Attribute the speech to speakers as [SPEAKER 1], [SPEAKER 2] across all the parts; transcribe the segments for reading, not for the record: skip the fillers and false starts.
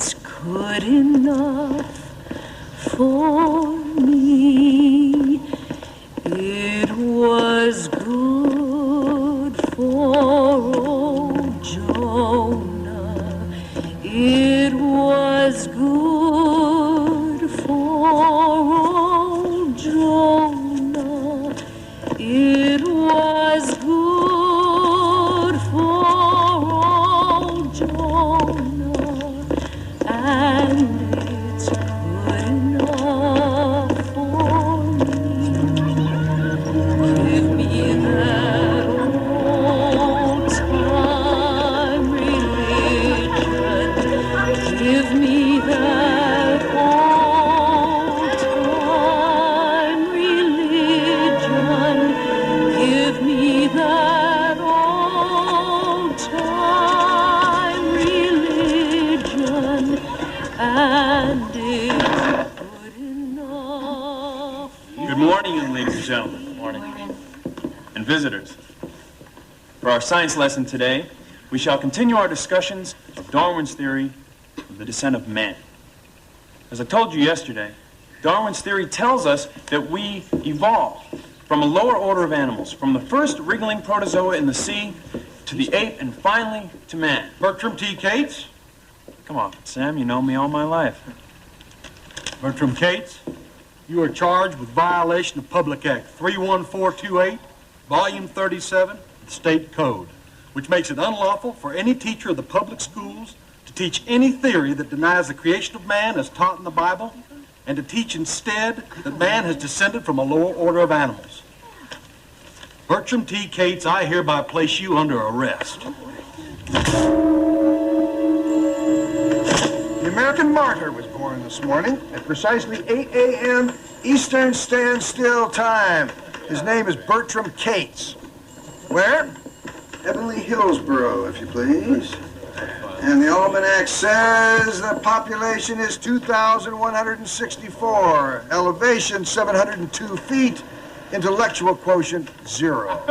[SPEAKER 1] it's good enough for me. It was good for old Jonah. It was good for old Jonah. It was good for old Jonah. And it's good enough for me. Give me that old-time religion. Give me that old-time religion. Give me that old-time religion. And it's good enough.
[SPEAKER 2] Good morning, ladies and gentlemen. Good morning. And visitors. For our science lesson today, we shall continue our discussions of Darwin's theory of the descent of man. As I told you yesterday, Darwin's theory tells us that we evolved from a lower order of animals, from the first wriggling protozoa in the sea to the ape and finally to man.
[SPEAKER 3] Bertram T. Cates?
[SPEAKER 2] Come on, Sam, you know me all my life.
[SPEAKER 3] Bertram Cates, you are charged with violation of Public Act 31428, Volume 37, the State Code, which makes it unlawful for any teacher of the public schools to teach any theory that denies the creation of man as taught in the Bible, and to teach instead that man has descended from a lower order of animals. Bertram T. Cates, I hereby place you under arrest.
[SPEAKER 4] The American martyr was born this morning at precisely 8 a.m. Eastern Standstill Time. His name is Bertram Cates. Where? Heavenly Hillsboro, if you please. And the almanac says the population is 2,164, elevation 702 feet, intellectual quotient 0.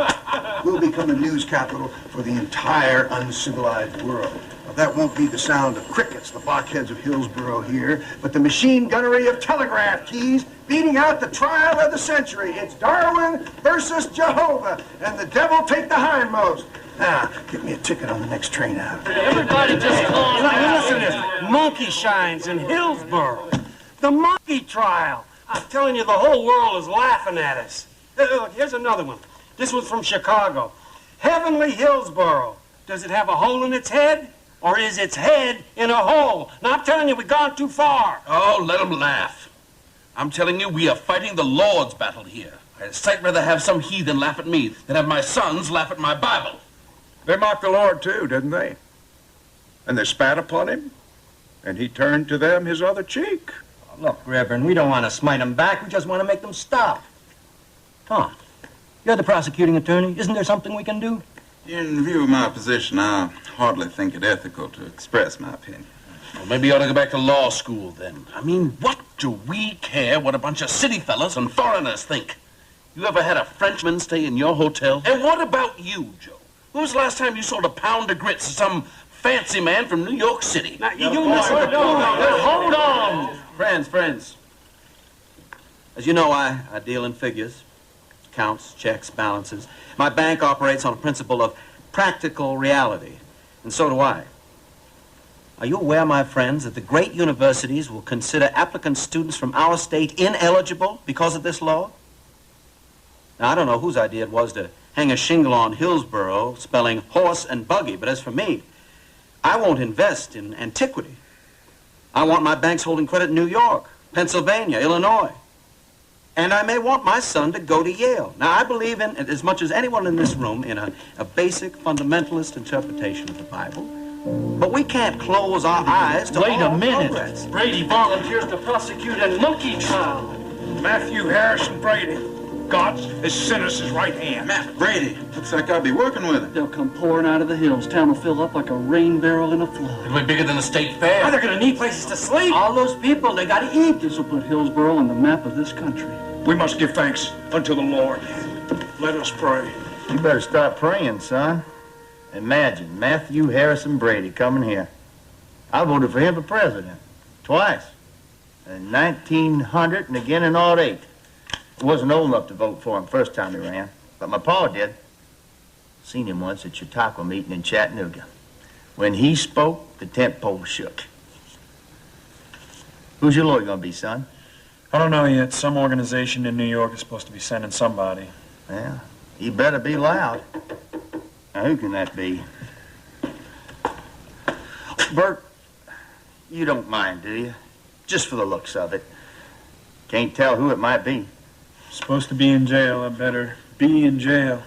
[SPEAKER 4] We'll become a news capital for the entire uncivilized world. Now, that won't be the sound of crickets, the blockheads of Hillsboro here, but the machine gunnery of telegraph keys beating out the trial of the century. It's Darwin versus Jehovah, and the devil take the hindmost. Now, get me a ticket on the next train out.
[SPEAKER 5] Everybody just calm down. Listen to this. Monkey shines in Hillsboro. The monkey trial. I'm telling you, the whole world is laughing at us. Look, here's another one. This one's from Chicago. Heavenly Hillsboro. Does it have a hole in its head? Or is its head in a hole? Now, I'm telling you, we've gone too far.
[SPEAKER 6] Oh, let them laugh. I'm telling you, we are fighting the Lord's battle here. I'd sight rather have some heathen laugh at me than have my sons laugh at my Bible.
[SPEAKER 7] They mocked the Lord, too, didn't they? And they spat upon him, and he turned to them his other cheek.
[SPEAKER 8] Look, Reverend, we don't want to smite them back. We just want to make them stop. Tom, you're the prosecuting attorney. Isn't there something we can do?
[SPEAKER 9] In view of my position, I hardly think it ethical to express my opinion.
[SPEAKER 6] Well, maybe you ought to go back to law school, then. I mean, what do we care what a bunch of city fellas and foreigners think? You ever had a Frenchman stay in your hotel? And what about you, Joe? When was the last time you sold a pound of grits to some fancy man from New York City?
[SPEAKER 5] Now, you listen to... Hold on.
[SPEAKER 8] Friends. As you know, I deal in figures. Counts, checks, balances. My bank operates on a principle of practical reality. And so do I. Are you aware, my friends, that the great universities will consider applicant students from our state ineligible because of this law? Now, I don't know whose idea it was to hang a shingle on Hillsboro spelling horse and buggy, but as for me, I won't invest in antiquity. I want my banks holding credit in New York, Pennsylvania, Illinois. And I may want my son to go to Yale. Now, I believe in, as much as anyone in this room, in a basic fundamentalist interpretation of the Bible. But we can't close our eyes to
[SPEAKER 5] Wait
[SPEAKER 8] all
[SPEAKER 5] a minute.
[SPEAKER 8] progress.
[SPEAKER 5] Brady volunteers to prosecute a monkey trial.
[SPEAKER 7] Matthew Harrison Brady, God's as Sinner's right hand.
[SPEAKER 9] Matt Brady, looks like I'll be working with him.
[SPEAKER 5] They'll come pouring out of the hills. Town will fill up like a rain barrel in a flood.
[SPEAKER 6] It'll be bigger than the state fair.
[SPEAKER 5] Oh, they're going to need places to sleep.
[SPEAKER 8] All those people, they got to eat.
[SPEAKER 5] This will put Hillsboro on the map of this country.
[SPEAKER 7] We must give thanks unto the Lord. Let us pray.
[SPEAKER 10] You better start praying, son. Imagine Matthew Harrison Brady coming here. I voted for him for president. Twice. In 1900 and again in '08. I wasn't old enough to vote for him first time he ran, but my pa did. Seen him once at Chautauqua meeting in Chattanooga. When he spoke, the tent pole shook. Who's your lawyer gonna be, son?
[SPEAKER 2] I don't know yet. Some organization in New York is supposed to be sending somebody.
[SPEAKER 10] Yeah, he better be loud. Now, who can that be? Bert, you don't mind, do you? Just for the looks of it. Can't tell who it might be.
[SPEAKER 2] Supposed to be in jail. I better be in jail.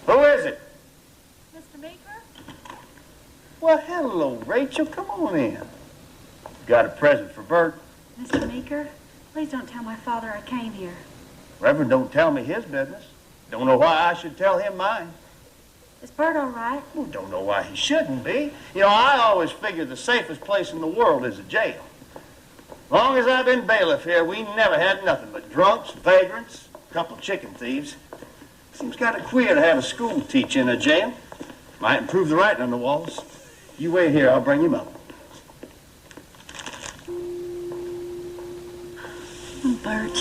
[SPEAKER 10] Who is it?
[SPEAKER 1] Mr. Meeker?
[SPEAKER 10] Well, hello, Rachel. Come on in. Got a present for Bert.
[SPEAKER 11] Mr. Meeker, please don't tell my father I came here.
[SPEAKER 10] Reverend don't tell me his business. Don't know why I should tell him mine.
[SPEAKER 11] Is Bert all right?
[SPEAKER 10] Well, don't know why he shouldn't be. You know, I always figured the safest place in the world is a jail. Long as I've been bailiff here, we never had nothing but drunks, vagrants, a couple chicken thieves. Seems kind of queer to have a school teacher in a jail. Might improve the writing on the walls. You wait here, I'll bring him up.
[SPEAKER 11] Oh, Bert,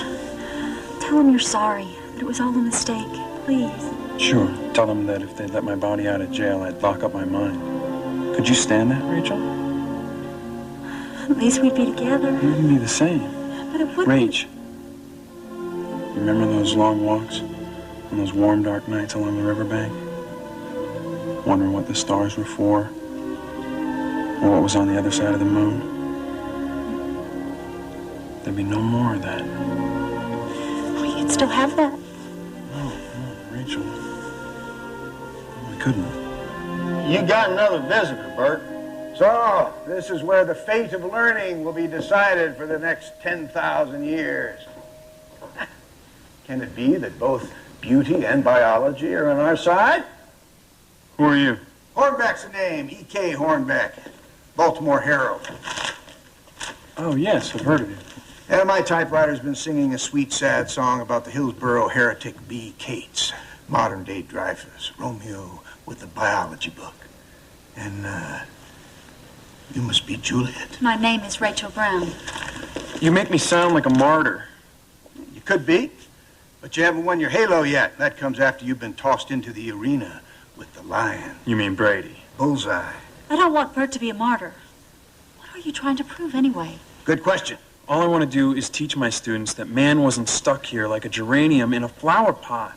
[SPEAKER 11] tell him you're sorry, that it was all a mistake. Please.
[SPEAKER 2] Sure. Tell them that if they'd let my body out of jail, I'd lock up my mind. Could you stand that, Rachel?
[SPEAKER 11] At least we'd be together.
[SPEAKER 2] It wouldn't be the same.
[SPEAKER 11] But it would.
[SPEAKER 2] Rach, remember those long walks on those warm, dark nights along the riverbank? Wondering what the stars were for, or what was on the other side of the moon? There'd be no more of that.
[SPEAKER 11] We could still have that.
[SPEAKER 2] No, Rachel. We couldn't.
[SPEAKER 10] You got another visitor, Bert.
[SPEAKER 4] So, this is where the fate of learning will be decided for the next 10,000 years. Can it be that both beauty and biology are on our side?
[SPEAKER 2] Who are you?
[SPEAKER 4] Hornbeck's the name, E.K. Hornbeck, Baltimore Herald.
[SPEAKER 2] Oh, yes, I've heard of you.
[SPEAKER 4] And my typewriter's been singing a sweet, sad song about the Hillsborough heretic B. Cates, modern-day Dreyfus, Romeo with the biology book. And, you must be Juliet.
[SPEAKER 11] My name is Rachel Brown.
[SPEAKER 2] You make me sound like a martyr.
[SPEAKER 4] You could be, but you haven't won your halo yet. That comes after you've been tossed into the arena with the lion.
[SPEAKER 2] You mean Brady?
[SPEAKER 4] Bullseye.
[SPEAKER 11] I don't want Bert to be a martyr. What are you trying to prove anyway?
[SPEAKER 4] Good question.
[SPEAKER 2] All I want to do is teach my students that man wasn't stuck here like a geranium in a flower pot.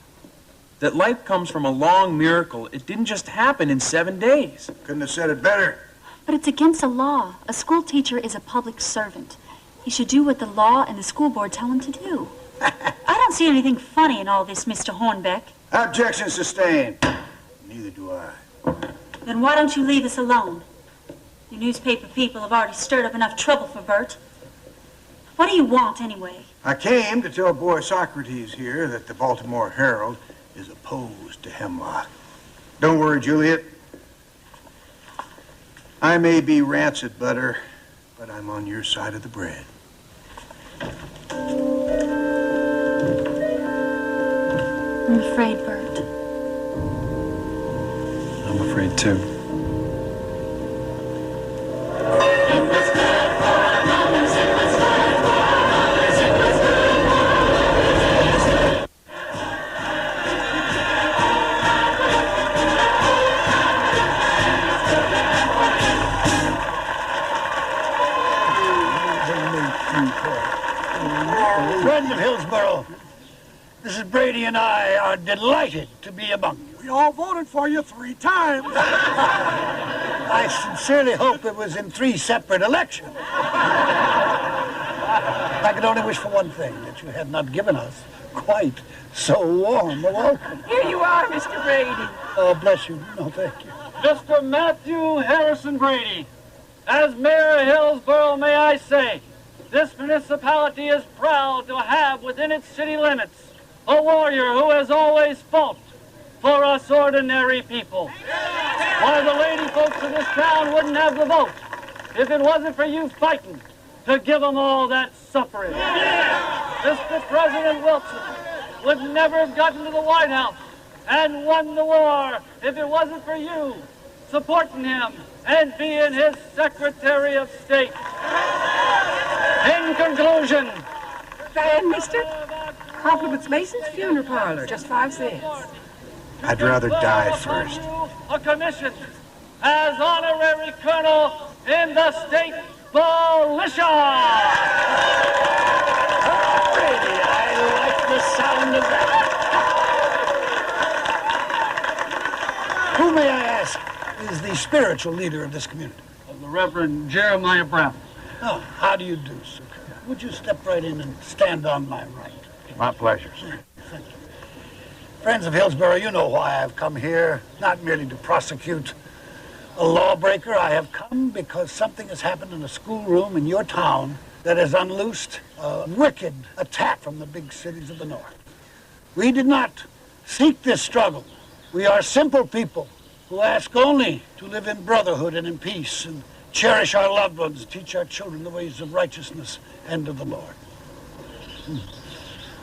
[SPEAKER 2] That life comes from a long miracle. It didn't just happen in 7 days.
[SPEAKER 4] Couldn't have said it better.
[SPEAKER 11] But it's against the law. A school teacher is a public servant. He should do what the law and the school board tell him to do. I don't see anything funny in all this, Mr. Hornbeck.
[SPEAKER 4] Objection sustained. Neither do I.
[SPEAKER 11] Then why don't you leave us alone? You newspaper people have already stirred up enough trouble for Bert. What do you want, anyway?
[SPEAKER 4] I came to tell boy Socrates here that the Baltimore Herald is opposed to hemlock. Don't worry, Juliet. I may be rancid butter, but I'm on your side of the bread.
[SPEAKER 11] I'm afraid, Bert.
[SPEAKER 2] I'm afraid, too.
[SPEAKER 12] Friends of Hillsborough, Mrs. Brady and I are delighted to be among you.
[SPEAKER 5] We all voted for you 3 times.
[SPEAKER 12] I sincerely hope it was in 3 separate elections. I could only wish for one thing, that you had not given us quite so warm a welcome.
[SPEAKER 13] Here you are, Mr. Brady.
[SPEAKER 12] Oh, bless you. No, thank you.
[SPEAKER 13] Mr. Matthew Harrison Brady. As mayor of Hillsborough, may I say, this municipality is proud to have within its city limits a warrior who has always fought for us ordinary people. Why, the lady folks of this town wouldn't have the vote if it wasn't for you fighting to give them all that suffrage. Mr. President Wilson would never have gotten to the White House and won the war if it wasn't for you supporting him and being his Secretary of State. In conclusion,
[SPEAKER 14] Fan, mister. Compliments Mason's funeral parlor, just 5 cents.
[SPEAKER 4] I'd rather die first.
[SPEAKER 13] A commission as honorary colonel in the state militia.
[SPEAKER 12] Alrighty, I like the sound of that. Who, may I ask, is the spiritual leader of this community?
[SPEAKER 13] The Reverend Jeremiah Brown.
[SPEAKER 12] Oh, how do you do, sir? Would you step right in and stand on my right?
[SPEAKER 7] My pleasure, sir.
[SPEAKER 12] Thank you. Friends of Hillsborough, you know why I've come here, not merely to prosecute a lawbreaker. I have come because something has happened in a schoolroom in your town that has unloosed a wicked attack from the big cities of the north. We did not seek this struggle. We are simple people who ask only to live in brotherhood and in peace and cherish our loved ones, teach our children the ways of righteousness and of the Lord.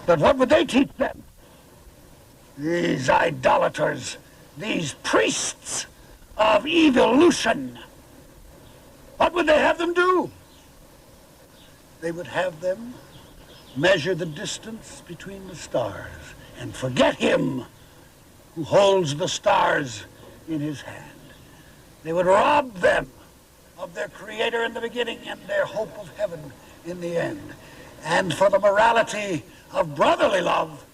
[SPEAKER 12] But what would they teach them? These idolaters, these priests of evolution. What would they have them do? They would have them measure the distance between the stars and forget him who holds the stars in his hand. They would rob them of their Creator in the beginning and their hope of heaven in the end. And for the morality of brotherly love,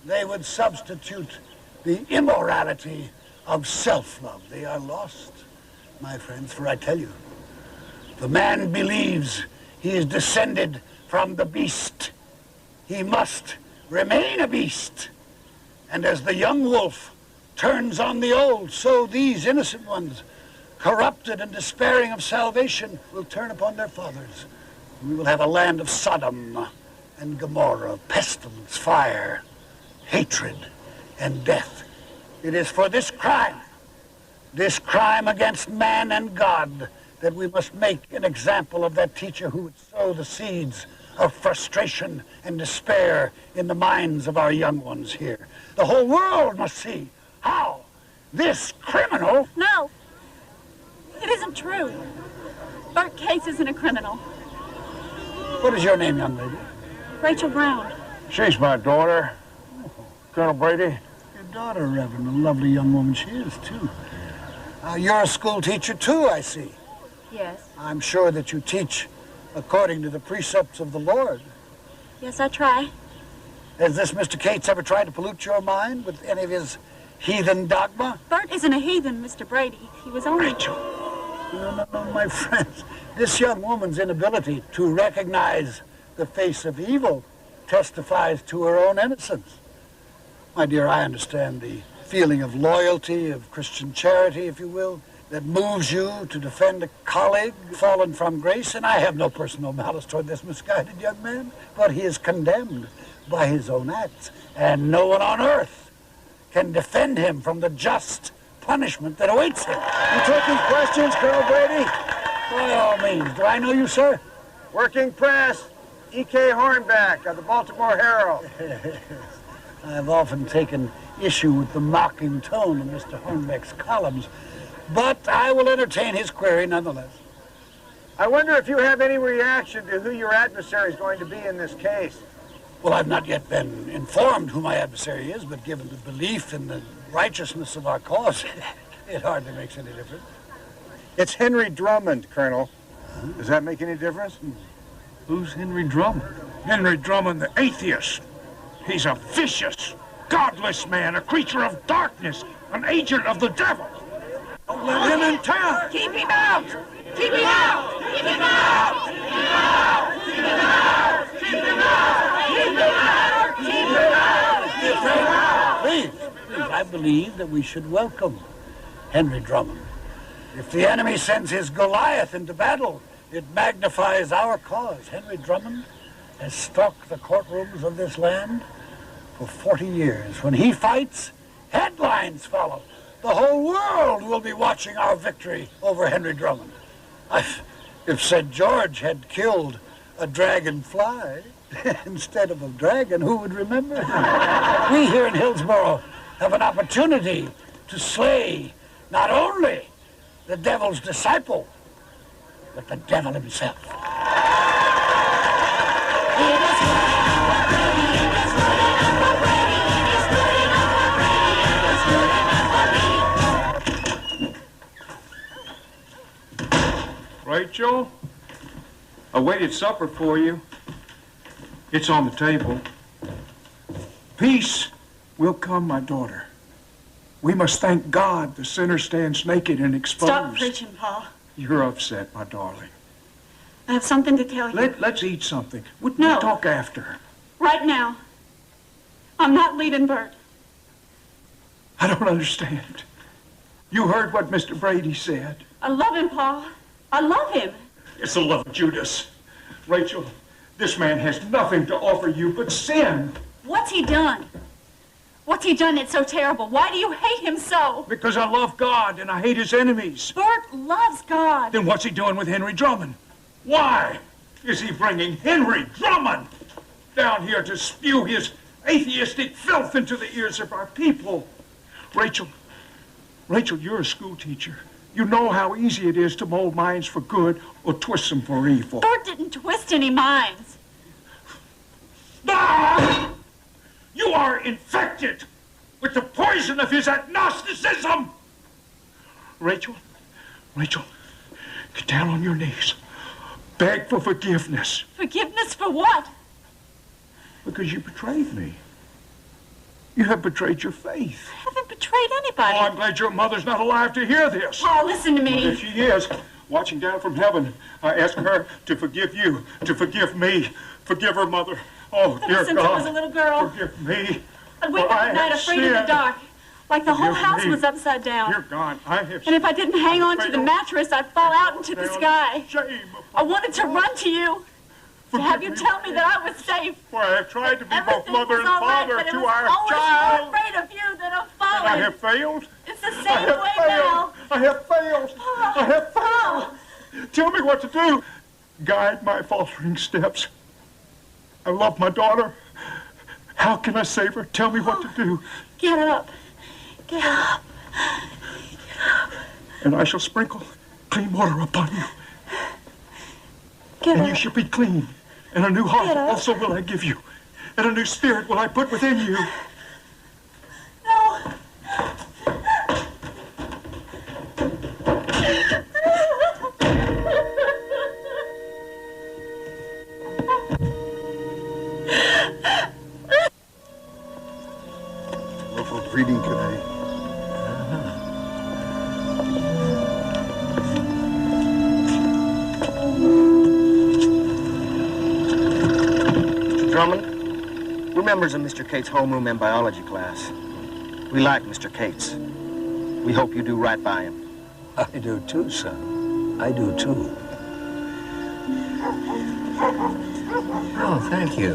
[SPEAKER 12] they would substitute the immorality of self-love. They are lost, my friends, for I tell you, the man believes he is descended from the beast. He must remain a beast. And as the young wolf turns on the old, so these innocent ones, corrupted and despairing of salvation, will turn upon their fathers. We will have a land of Sodom and Gomorrah, pestilence, fire, hatred, and death. It is for this crime against man and God, that we must make an example of that teacher who would sow the seeds of frustration and despair in the minds of our young ones here. The whole world must see how this criminal...
[SPEAKER 11] No, it isn't true. Bert Case isn't a criminal.
[SPEAKER 12] What is your name, young lady?
[SPEAKER 11] Rachel Brown.
[SPEAKER 7] She's my daughter, Colonel Brady.
[SPEAKER 12] Your daughter, Reverend, a lovely young woman she is, too. You're a school teacher, too, I see.
[SPEAKER 11] Yes.
[SPEAKER 12] I'm sure that you teach according to the precepts of the Lord.
[SPEAKER 11] Yes, I try.
[SPEAKER 12] Has this Mr. Cates ever tried to pollute your mind with any of his heathen dogma?
[SPEAKER 11] Bert isn't a heathen, Mr. Brady. He was only...
[SPEAKER 12] Rachel. No, my friends. This young woman's inability to recognize the face of evil testifies to her own innocence. My dear, I understand the feeling of loyalty, of Christian charity, if you will, that moves you to defend a colleague fallen from grace, and I have no personal malice toward this misguided young man, but he is condemned by his own acts, and no one on earth can defend him from the just punishment that awaits him.
[SPEAKER 4] You taking questions, Colonel Brady?
[SPEAKER 12] By all means. Do I know you, sir?
[SPEAKER 10] Working press, E.K. Hornback of the Baltimore Herald.
[SPEAKER 12] I've often taken issue with the mocking tone of Mr. Hornbeck's columns, but I will entertain his query nonetheless.
[SPEAKER 10] I wonder if you have any reaction to who your adversary is going to be in this case.
[SPEAKER 12] Well, I've not yet been informed who my adversary is, but given the belief in the righteousness of our cause, it hardly makes any difference.
[SPEAKER 10] It's Henry Drummond, Colonel. Does that make any difference?
[SPEAKER 7] Who's Henry Drummond? Henry Drummond, the atheist. He's a vicious, godless man, a creature of darkness, an agent of the devil. Don't let him in town.
[SPEAKER 14] Keep him out! Keep him out! Keep him out! Keep him out! Keep him out! Keep him out! Keep him out! Keep him out!
[SPEAKER 12] Please, I believe that we should welcome Henry Drummond. If the enemy sends his Goliath into battle, it magnifies our cause. Henry Drummond has stalked the courtrooms of this land for 40 years. When he fights, headlines follow. The whole world will be watching our victory over Henry Drummond. If St. George had killed a dragonfly instead of a dragon, who would remember? We here in Hillsborough have an opportunity to slay not only the devil's disciple, but the devil himself.
[SPEAKER 7] Rachel, I waited supper for you. It's on the table. Peace will come, my daughter. We must thank God the sinner stands naked and exposed.
[SPEAKER 11] Stop preaching, Paul.
[SPEAKER 7] You're upset, my darling.
[SPEAKER 11] I have something to tell you.
[SPEAKER 7] Let's eat something. We'll
[SPEAKER 11] No.
[SPEAKER 7] talk after.
[SPEAKER 11] Right now. I'm not leaving Bert.
[SPEAKER 7] I don't understand. You heard what Mr. Brady said.
[SPEAKER 11] I love him, Paul. I love him.
[SPEAKER 7] It's the love of Judas. Rachel, this man has nothing to offer you but sin.
[SPEAKER 11] What's he done? What's he done that's so terrible? Why do you hate him so?
[SPEAKER 7] Because I love God and I hate his enemies.
[SPEAKER 11] Bert loves God.
[SPEAKER 7] Then what's he doing with Henry Drummond? Why is he bringing Henry Drummond down here to spew his atheistic filth into the ears of our people? Rachel, you're a school teacher. You know how easy it is to mold minds for good or twist them for evil.
[SPEAKER 11] Bert didn't twist any minds.
[SPEAKER 7] Ah! You are infected with the poison of his agnosticism. Rachel, get down on your knees. Beg for forgiveness.
[SPEAKER 11] Forgiveness for what?
[SPEAKER 7] Because you betrayed me. You have betrayed your faith.
[SPEAKER 11] I haven't betrayed anybody.
[SPEAKER 7] Oh, I'm glad your mother's not alive to hear this.
[SPEAKER 11] Paul, listen to me.
[SPEAKER 7] Well, if she is, watching down from heaven, I ask her to forgive you, to forgive me. Forgive her, Mother. Oh, dear
[SPEAKER 11] Since
[SPEAKER 7] God.
[SPEAKER 11] I was a little girl,
[SPEAKER 7] forgive me.
[SPEAKER 11] I'd wake
[SPEAKER 7] For
[SPEAKER 11] up
[SPEAKER 7] I
[SPEAKER 11] at night
[SPEAKER 7] have
[SPEAKER 11] afraid in the
[SPEAKER 7] sinned.
[SPEAKER 11] dark, like the whole
[SPEAKER 7] Forgive
[SPEAKER 11] house
[SPEAKER 7] me.
[SPEAKER 11] was upside down.
[SPEAKER 7] Dear God, I have
[SPEAKER 11] And if I didn't hang on to the
[SPEAKER 7] failed.
[SPEAKER 11] mattress, I'd fall out into the
[SPEAKER 7] Failed.
[SPEAKER 11] sky.
[SPEAKER 7] Shame.
[SPEAKER 11] I wanted to run to you, to have you tell me that I was safe.
[SPEAKER 7] For I have tried to be both
[SPEAKER 11] Everything
[SPEAKER 7] mother
[SPEAKER 11] was
[SPEAKER 7] and
[SPEAKER 11] all right,
[SPEAKER 7] father
[SPEAKER 11] but it
[SPEAKER 7] to
[SPEAKER 11] was
[SPEAKER 7] our
[SPEAKER 11] always
[SPEAKER 7] child.
[SPEAKER 11] more afraid of you than of
[SPEAKER 7] And
[SPEAKER 11] falling.
[SPEAKER 7] I have failed.
[SPEAKER 11] It's the
[SPEAKER 7] I
[SPEAKER 11] same
[SPEAKER 7] have
[SPEAKER 11] way
[SPEAKER 7] failed.
[SPEAKER 11] now.
[SPEAKER 7] I have failed. I have failed. Tell me what to do. Guide my faltering steps. I love my daughter. How can I save her? Tell me what to do.
[SPEAKER 11] Get up. Get up.
[SPEAKER 7] And I shall sprinkle clean water upon you.
[SPEAKER 11] Get
[SPEAKER 7] And
[SPEAKER 11] up.
[SPEAKER 7] you shall be clean. And a new heart
[SPEAKER 11] Get up.
[SPEAKER 7] also will I give you. And a new spirit will I put within you.
[SPEAKER 11] No.
[SPEAKER 4] Local breeding committee.
[SPEAKER 10] Mr. Drummond, we're members of Mr. Cates' homeroom and biology class. We like Mr. Cates. We hope you do right by him.
[SPEAKER 12] I do too, son. I do too. Oh, thank you.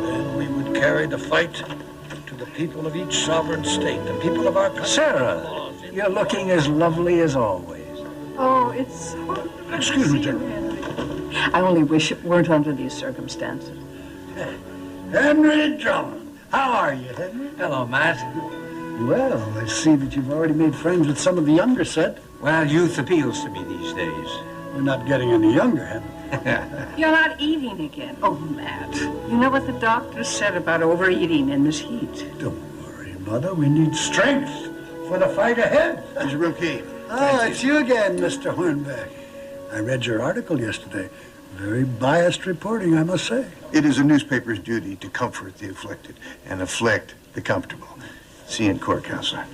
[SPEAKER 12] Then we would carry the fight to the people of each sovereign state, the people of our country. Sarah, you're looking as lovely as always.
[SPEAKER 15] Oh, it's so...
[SPEAKER 12] Excuse me, General.
[SPEAKER 15] I only wish it weren't under these circumstances.
[SPEAKER 12] Henry Drummond. How are you, Henry? Hello, Matt. Well, I see that you've already made friends with some of the younger set. Well, youth appeals to me these days. We're not getting any younger, Henry.
[SPEAKER 15] You're not eating again. Oh, Matt. You know what the doctor said about overeating in this heat.
[SPEAKER 12] Don't worry, Mother. We need strength for the fight ahead.
[SPEAKER 4] Mr. Brookie.
[SPEAKER 12] Ah, it's you again, Mr. Hornbeck. I read your article yesterday. Very biased reporting, I must say.
[SPEAKER 4] It is a newspaper's duty to comfort the afflicted and afflict the comfortable. See you in court, Counselor.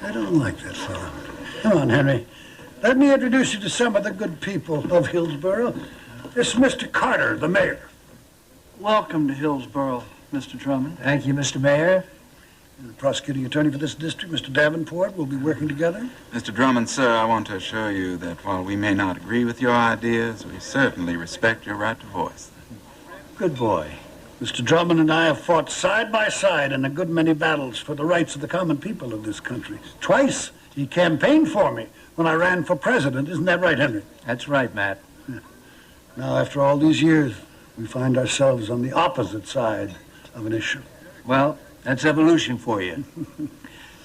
[SPEAKER 12] I don't like that fellow. Come on, Henry. Let me introduce you to some of the good people of Hillsborough. This is Mr. Carter, the mayor.
[SPEAKER 16] Welcome to Hillsborough, Mr. Drummond.
[SPEAKER 12] Thank you, Mr. Mayor. The prosecuting attorney for this district, Mr. Davenport, will be working together.
[SPEAKER 9] Mr. Drummond, sir, I want to assure you that while we may not agree with your ideas, we certainly respect your right to voice them.
[SPEAKER 12] Good boy. Mr. Drummond and I have fought side by side in a good many battles for the rights of the common people of this country. Twice He campaigned for me when I ran for president. Isn't that right, Henry?
[SPEAKER 16] That's right, Matt.
[SPEAKER 12] Now, after all these years, we find ourselves on the opposite side of an issue.
[SPEAKER 16] Well, that's evolution for you.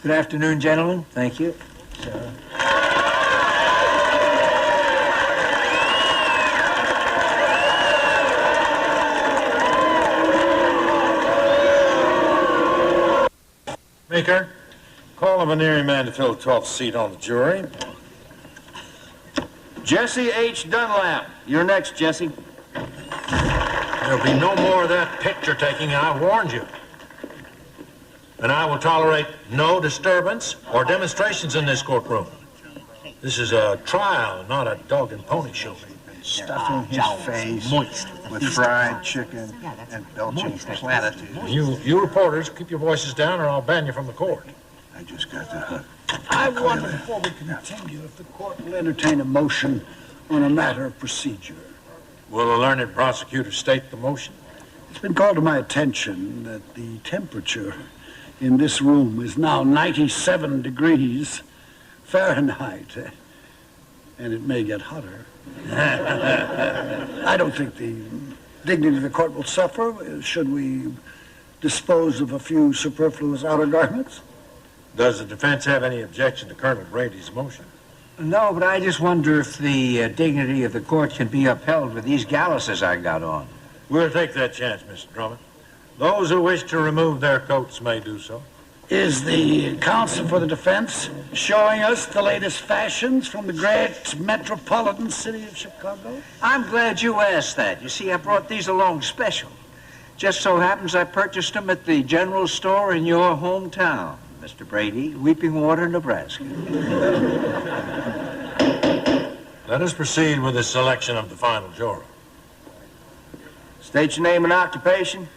[SPEAKER 16] Good afternoon, gentlemen. Thank you. Sarah.
[SPEAKER 17] Meeker, call a veneering man to fill the 12th seat on the jury.
[SPEAKER 10] Jesse H. Dunlap. You're next, Jesse.
[SPEAKER 17] There'll be no more of that picture taking, I warned you. And I will tolerate no disturbance or demonstrations in this courtroom. This is a trial, not a dog and pony show.
[SPEAKER 4] Stuffing his face with fried chicken and belching platitudes.
[SPEAKER 17] You reporters, keep your voices down or I'll ban you from the court.
[SPEAKER 4] I just got the hook.
[SPEAKER 12] I wonder, before we continue, if the court will entertain a motion on a matter of procedure.
[SPEAKER 17] Will the learned prosecutor state the motion?
[SPEAKER 12] It's been called to my attention that the temperature in this room is now 97 degrees Fahrenheit, and it may get hotter. I don't think the dignity of the court will suffer. Should we dispose of a few superfluous outer garments?
[SPEAKER 17] Does the defense have any objection to Colonel Brady's motion?
[SPEAKER 16] No, but I just wonder if the dignity of the court can be upheld with these galluses I got on.
[SPEAKER 17] We'll take that chance, Mr. Drummond. Those who wish to remove their coats may do so.
[SPEAKER 12] Is the counsel for the defense showing us the latest fashions from the great metropolitan city of Chicago?
[SPEAKER 16] I'm glad you asked that. You see, I brought these along special. Just so happens I purchased them at the general store in your hometown, Mr. Brady, Weeping Water, Nebraska.
[SPEAKER 17] Let us proceed with the selection of the final juror.
[SPEAKER 10] State your name and occupation.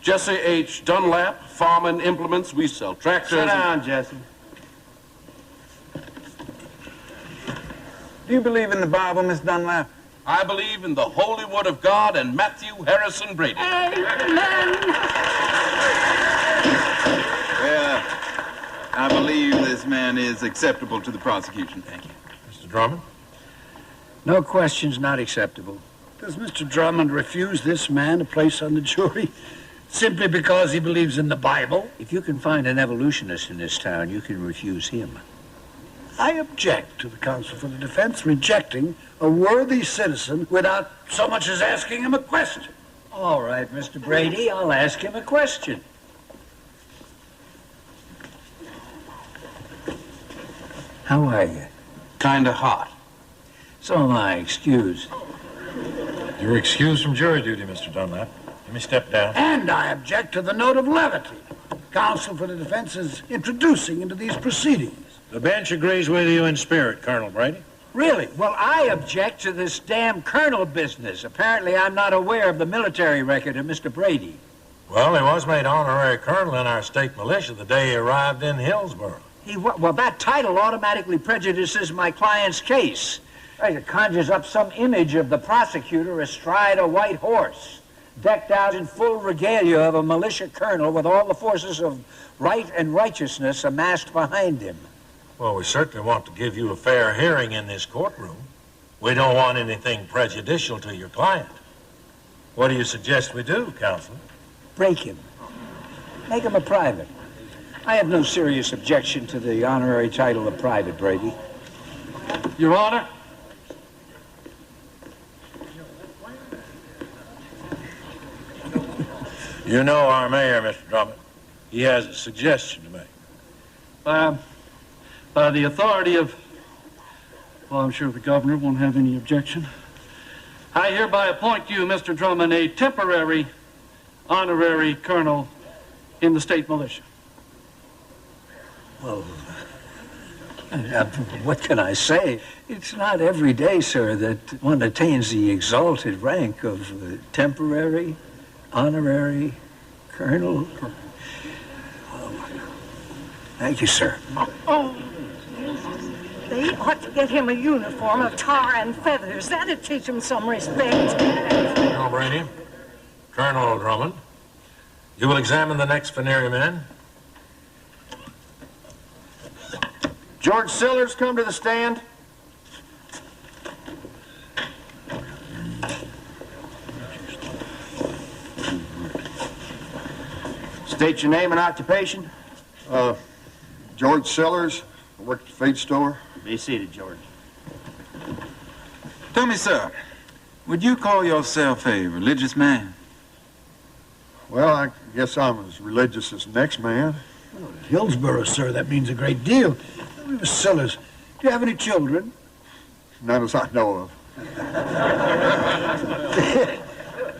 [SPEAKER 6] Jesse H. Dunlap, Farm and Implements. We sell tractors.
[SPEAKER 10] Sit down, Jesse.
[SPEAKER 9] Do you believe in the Bible, Miss Dunlap?
[SPEAKER 6] I believe in the Holy Word of God and Matthew Harrison Brady.
[SPEAKER 14] Amen.
[SPEAKER 9] Well, I believe this man is acceptable to the prosecution. Thank you.
[SPEAKER 17] Mr. Drummond?
[SPEAKER 16] No questions not acceptable.
[SPEAKER 12] Does Mr. Drummond refuse this man a place on the jury simply because he believes in the Bible?
[SPEAKER 16] If you can find an evolutionist in this town, you can refuse him.
[SPEAKER 12] I object to the counsel for the defense rejecting a worthy citizen without so much as asking him a question.
[SPEAKER 16] All right, Mr. Brady, I'll ask him a question. How are you?
[SPEAKER 6] Kinda hot.
[SPEAKER 16] So am I, excused.
[SPEAKER 17] You're excused from jury duty, Mr. Dunlap. Let me step down.
[SPEAKER 12] And I object to the note of levity counsel for the defense is introducing into these proceedings.
[SPEAKER 17] The bench agrees with you in spirit, Colonel Brady.
[SPEAKER 16] Really? Well, I object to this damn colonel business. Apparently, I'm not aware of the military record of Mr. Brady.
[SPEAKER 17] Well, he was made honorary colonel in our state militia the day he arrived in Hillsborough.
[SPEAKER 16] Well, that title automatically prejudices my client's case. It conjures up some image of the prosecutor astride a white horse, decked out in full regalia of a militia colonel with all the forces of right and righteousness amassed behind him.
[SPEAKER 17] Well, we certainly want to give you a fair hearing in this courtroom. We don't want anything prejudicial to your client. What do you suggest we do, Counselor?
[SPEAKER 16] Break him. Make him a private. I have no serious objection to the honorary title of Private Brady.
[SPEAKER 5] Your Honor.
[SPEAKER 17] You know our mayor, Mr. Drummond. He has a suggestion to make.
[SPEAKER 5] By the authority of, well, I'm sure the governor won't have any objection. I hereby appoint you, Mr. Drummond, a temporary honorary colonel in the state militia.
[SPEAKER 16] Well, what can I say? It's not every day, sir, that one attains the exalted rank of temporary honorary colonel. Thank you, sir.
[SPEAKER 15] Oh, they ought to get him a uniform of tar and feathers. That'd teach him some respect.
[SPEAKER 17] Colonel Brady, Colonel Drummond, you will examine the next veneering man.
[SPEAKER 10] George Sillers, come to the stand. State your name and occupation.
[SPEAKER 18] George Sillers. I work at the feed store.
[SPEAKER 10] Be seated, George.
[SPEAKER 9] Tell me, sir, would you call yourself a religious man?
[SPEAKER 18] Well, I guess I'm as religious as the next man.
[SPEAKER 12] Hillsborough, sir, that means a great deal. Mr. Sillers, do you have any children?
[SPEAKER 18] None as I know of.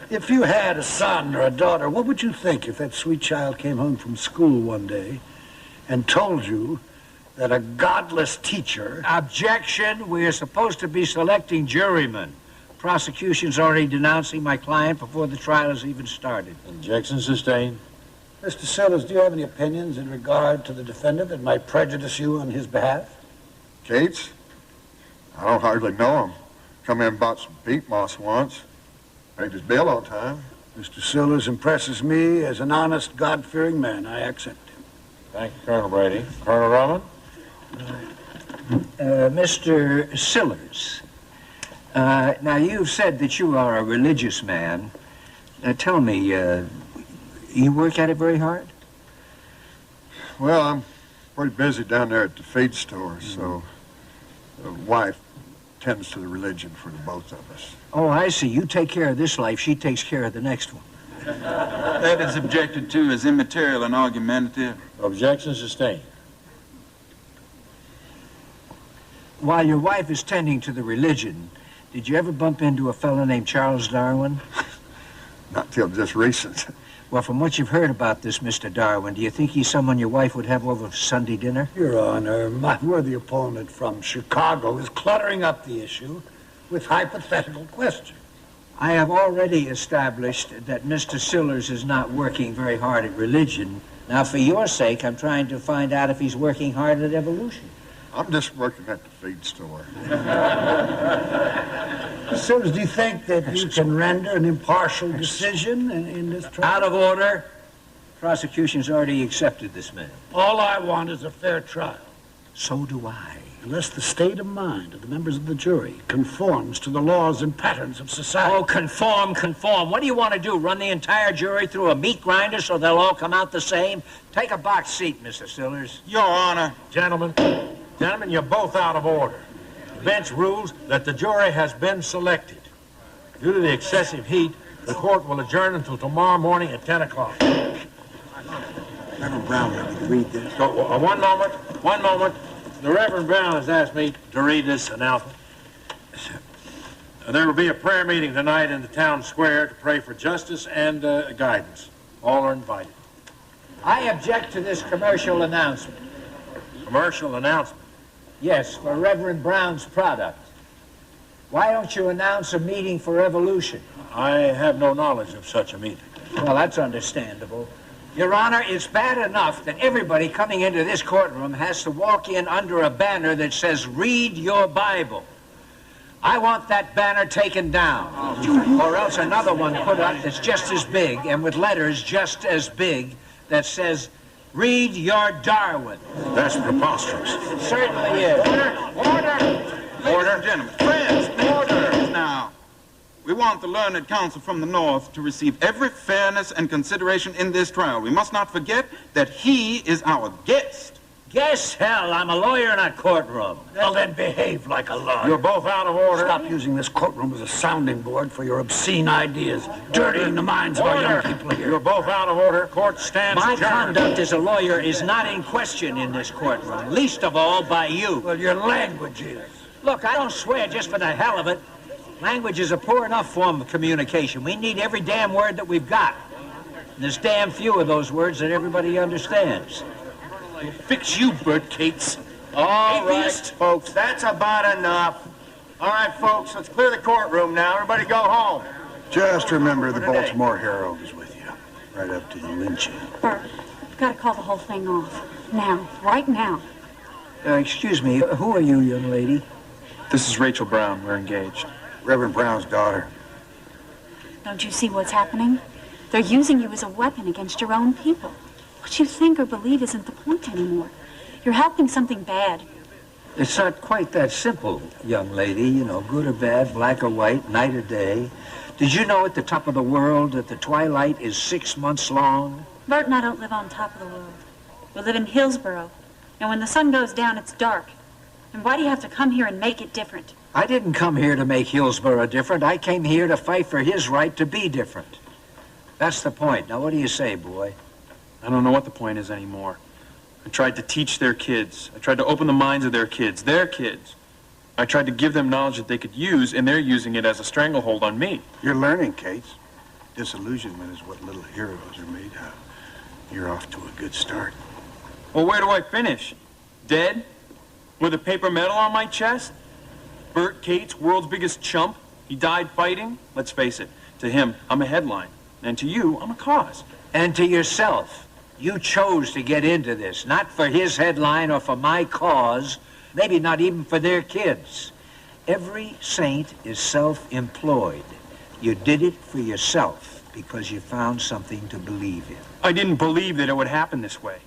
[SPEAKER 12] If you had a son or a daughter, what would you think if that sweet child came home from school one day and told you that a godless teacher...
[SPEAKER 16] Objection. We are supposed to be selecting jurymen. Prosecution's already denouncing my client before the trial has even started.
[SPEAKER 17] Objection sustained.
[SPEAKER 12] Mr. Sillers, do you have any opinions in regard to the defendant that might prejudice you on his behalf?
[SPEAKER 18] Cates? I don't hardly know him. Come in and bought some peat moss once. Paid his bill on time.
[SPEAKER 12] Mr. Sillers impresses me as an honest, God-fearing man. I accept him.
[SPEAKER 17] Thank you, Colonel Brady. Colonel Drummond?
[SPEAKER 16] Mr. Sillers, now you've said that you are a religious man. Tell me, you work at it very hard?
[SPEAKER 18] Well, I'm pretty busy down there at the feed store, so the wife tends to the religion for the both of us.
[SPEAKER 16] Oh, I see. You take care of this life, she takes care of the next one.
[SPEAKER 9] That is objected to as immaterial and argumentative.
[SPEAKER 17] Objection sustained.
[SPEAKER 16] While your wife is tending to the religion, did you ever bump into a fellow named Charles Darwin?
[SPEAKER 18] Not till just recent.
[SPEAKER 16] Well, from what you've heard about this Mr. Darwin, do you think he's someone your wife would have over for Sunday dinner?
[SPEAKER 12] Your Honor, my worthy opponent from Chicago is cluttering up the issue with hypothetical questions.
[SPEAKER 16] I have already established that Mr. Sillers is not working very hard at religion. Now, for your sake, I'm trying to find out if he's working hard at evolution.
[SPEAKER 18] I'm just working at the feed store.
[SPEAKER 12] Sillers, do you think that you can render an impartial decision in this trial?
[SPEAKER 16] Out of order. Prosecution's already accepted this man.
[SPEAKER 12] All I want is a fair trial.
[SPEAKER 16] So do I.
[SPEAKER 12] Unless the state of mind of the members of the jury conforms to the laws and patterns of society.
[SPEAKER 16] Oh, conform. What do you want to do, run the entire jury through a meat grinder so they'll all come out the same? Take a box seat, Mr. Sillers.
[SPEAKER 9] Your Honor.
[SPEAKER 17] Gentlemen, you're both out of order. The bench rules that the jury has been selected. Due to the excessive heat, the court will adjourn until tomorrow morning at 10 o'clock.
[SPEAKER 12] Reverend Brown, let me read this.
[SPEAKER 17] One moment. The Reverend Brown has asked me to read this announcement. There will be a prayer meeting tonight in the town square to pray for justice and guidance. All are invited.
[SPEAKER 16] I object to this commercial announcement.
[SPEAKER 17] Commercial announcement?
[SPEAKER 16] Yes, for Reverend Brown's product. Why don't you announce a meeting for evolution?
[SPEAKER 17] I have no knowledge of such a meeting.
[SPEAKER 16] Well, that's understandable. Your Honor, it's bad enough that everybody coming into this courtroom has to walk in under a banner that says, "Read your Bible." I want that banner taken down, or else another one put up that's just as big and with letters just as big that says, "Read your Darwin."
[SPEAKER 17] That's preposterous.
[SPEAKER 16] It certainly is.
[SPEAKER 9] Order, gentlemen. Friends, order. Now, we want the learned counsel from the North to receive every fairness and consideration in this trial. We must not forget that he is our guest.
[SPEAKER 16] Guess hell, I'm a lawyer in a courtroom.
[SPEAKER 12] Well, then behave like a lawyer.
[SPEAKER 17] You're both out of order.
[SPEAKER 12] Stop using this courtroom as a sounding board for your obscene ideas, dirtying the minds of our young people here.
[SPEAKER 17] You're both out of order. Court stands
[SPEAKER 16] My
[SPEAKER 17] adjourned.
[SPEAKER 16] conduct as a lawyer is not in question in this courtroom, least of all by you.
[SPEAKER 12] Well, your language is.
[SPEAKER 16] Look, I don't swear just for the hell of it. Language is a poor enough form of communication. We need every damn word that we've got. And there's damn few of those words that everybody understands.
[SPEAKER 6] Fix you, Bert Cates.
[SPEAKER 10] All right, folks, that's about enough. All right, folks, let's clear the courtroom now. Everybody go home.
[SPEAKER 4] Just remember the Baltimore Herald is with you. Right up to the lynching.
[SPEAKER 11] Bert, you've got to call the whole thing off. Now. Right now.
[SPEAKER 16] Excuse me, who are you, young lady?
[SPEAKER 2] This is Rachel Brown. We're engaged.
[SPEAKER 4] Reverend Brown's daughter.
[SPEAKER 11] Don't you see what's happening? They're using you as a weapon against your own people. What you think or believe isn't the point anymore. You're helping something bad.
[SPEAKER 16] It's not quite that simple, young lady. You know, good or bad, black or white, night or day. Did you know at the top of the world that the twilight is 6 months long?
[SPEAKER 11] Bert and I don't live on top of the world. We live in Hillsboro. And when the sun goes down, it's dark. And why do you have to come here and make it different?
[SPEAKER 16] I didn't come here to make Hillsboro different. I came here to fight for his right to be different. That's the point. Now, what do you say, boy?
[SPEAKER 2] I don't know what the point is anymore. I tried to teach their kids. I tried to open the minds of their kids. I tried to give them knowledge that they could use, and they're using it as a stranglehold on me.
[SPEAKER 4] You're learning, Kate. Disillusionment is what little heroes are made of. You're off to a good start.
[SPEAKER 2] Well, where do I finish? Dead? With a paper medal on my chest? Bert Cates, world's biggest chump? He died fighting? Let's face it, to him, I'm a headline. And to you, I'm a cause.
[SPEAKER 16] And to yourself. You chose to get into this, not for his headline or for my cause, maybe not even for their kids. Every saint is self-employed. You did it for yourself because you found something to believe in.
[SPEAKER 2] I didn't believe that it would happen this way.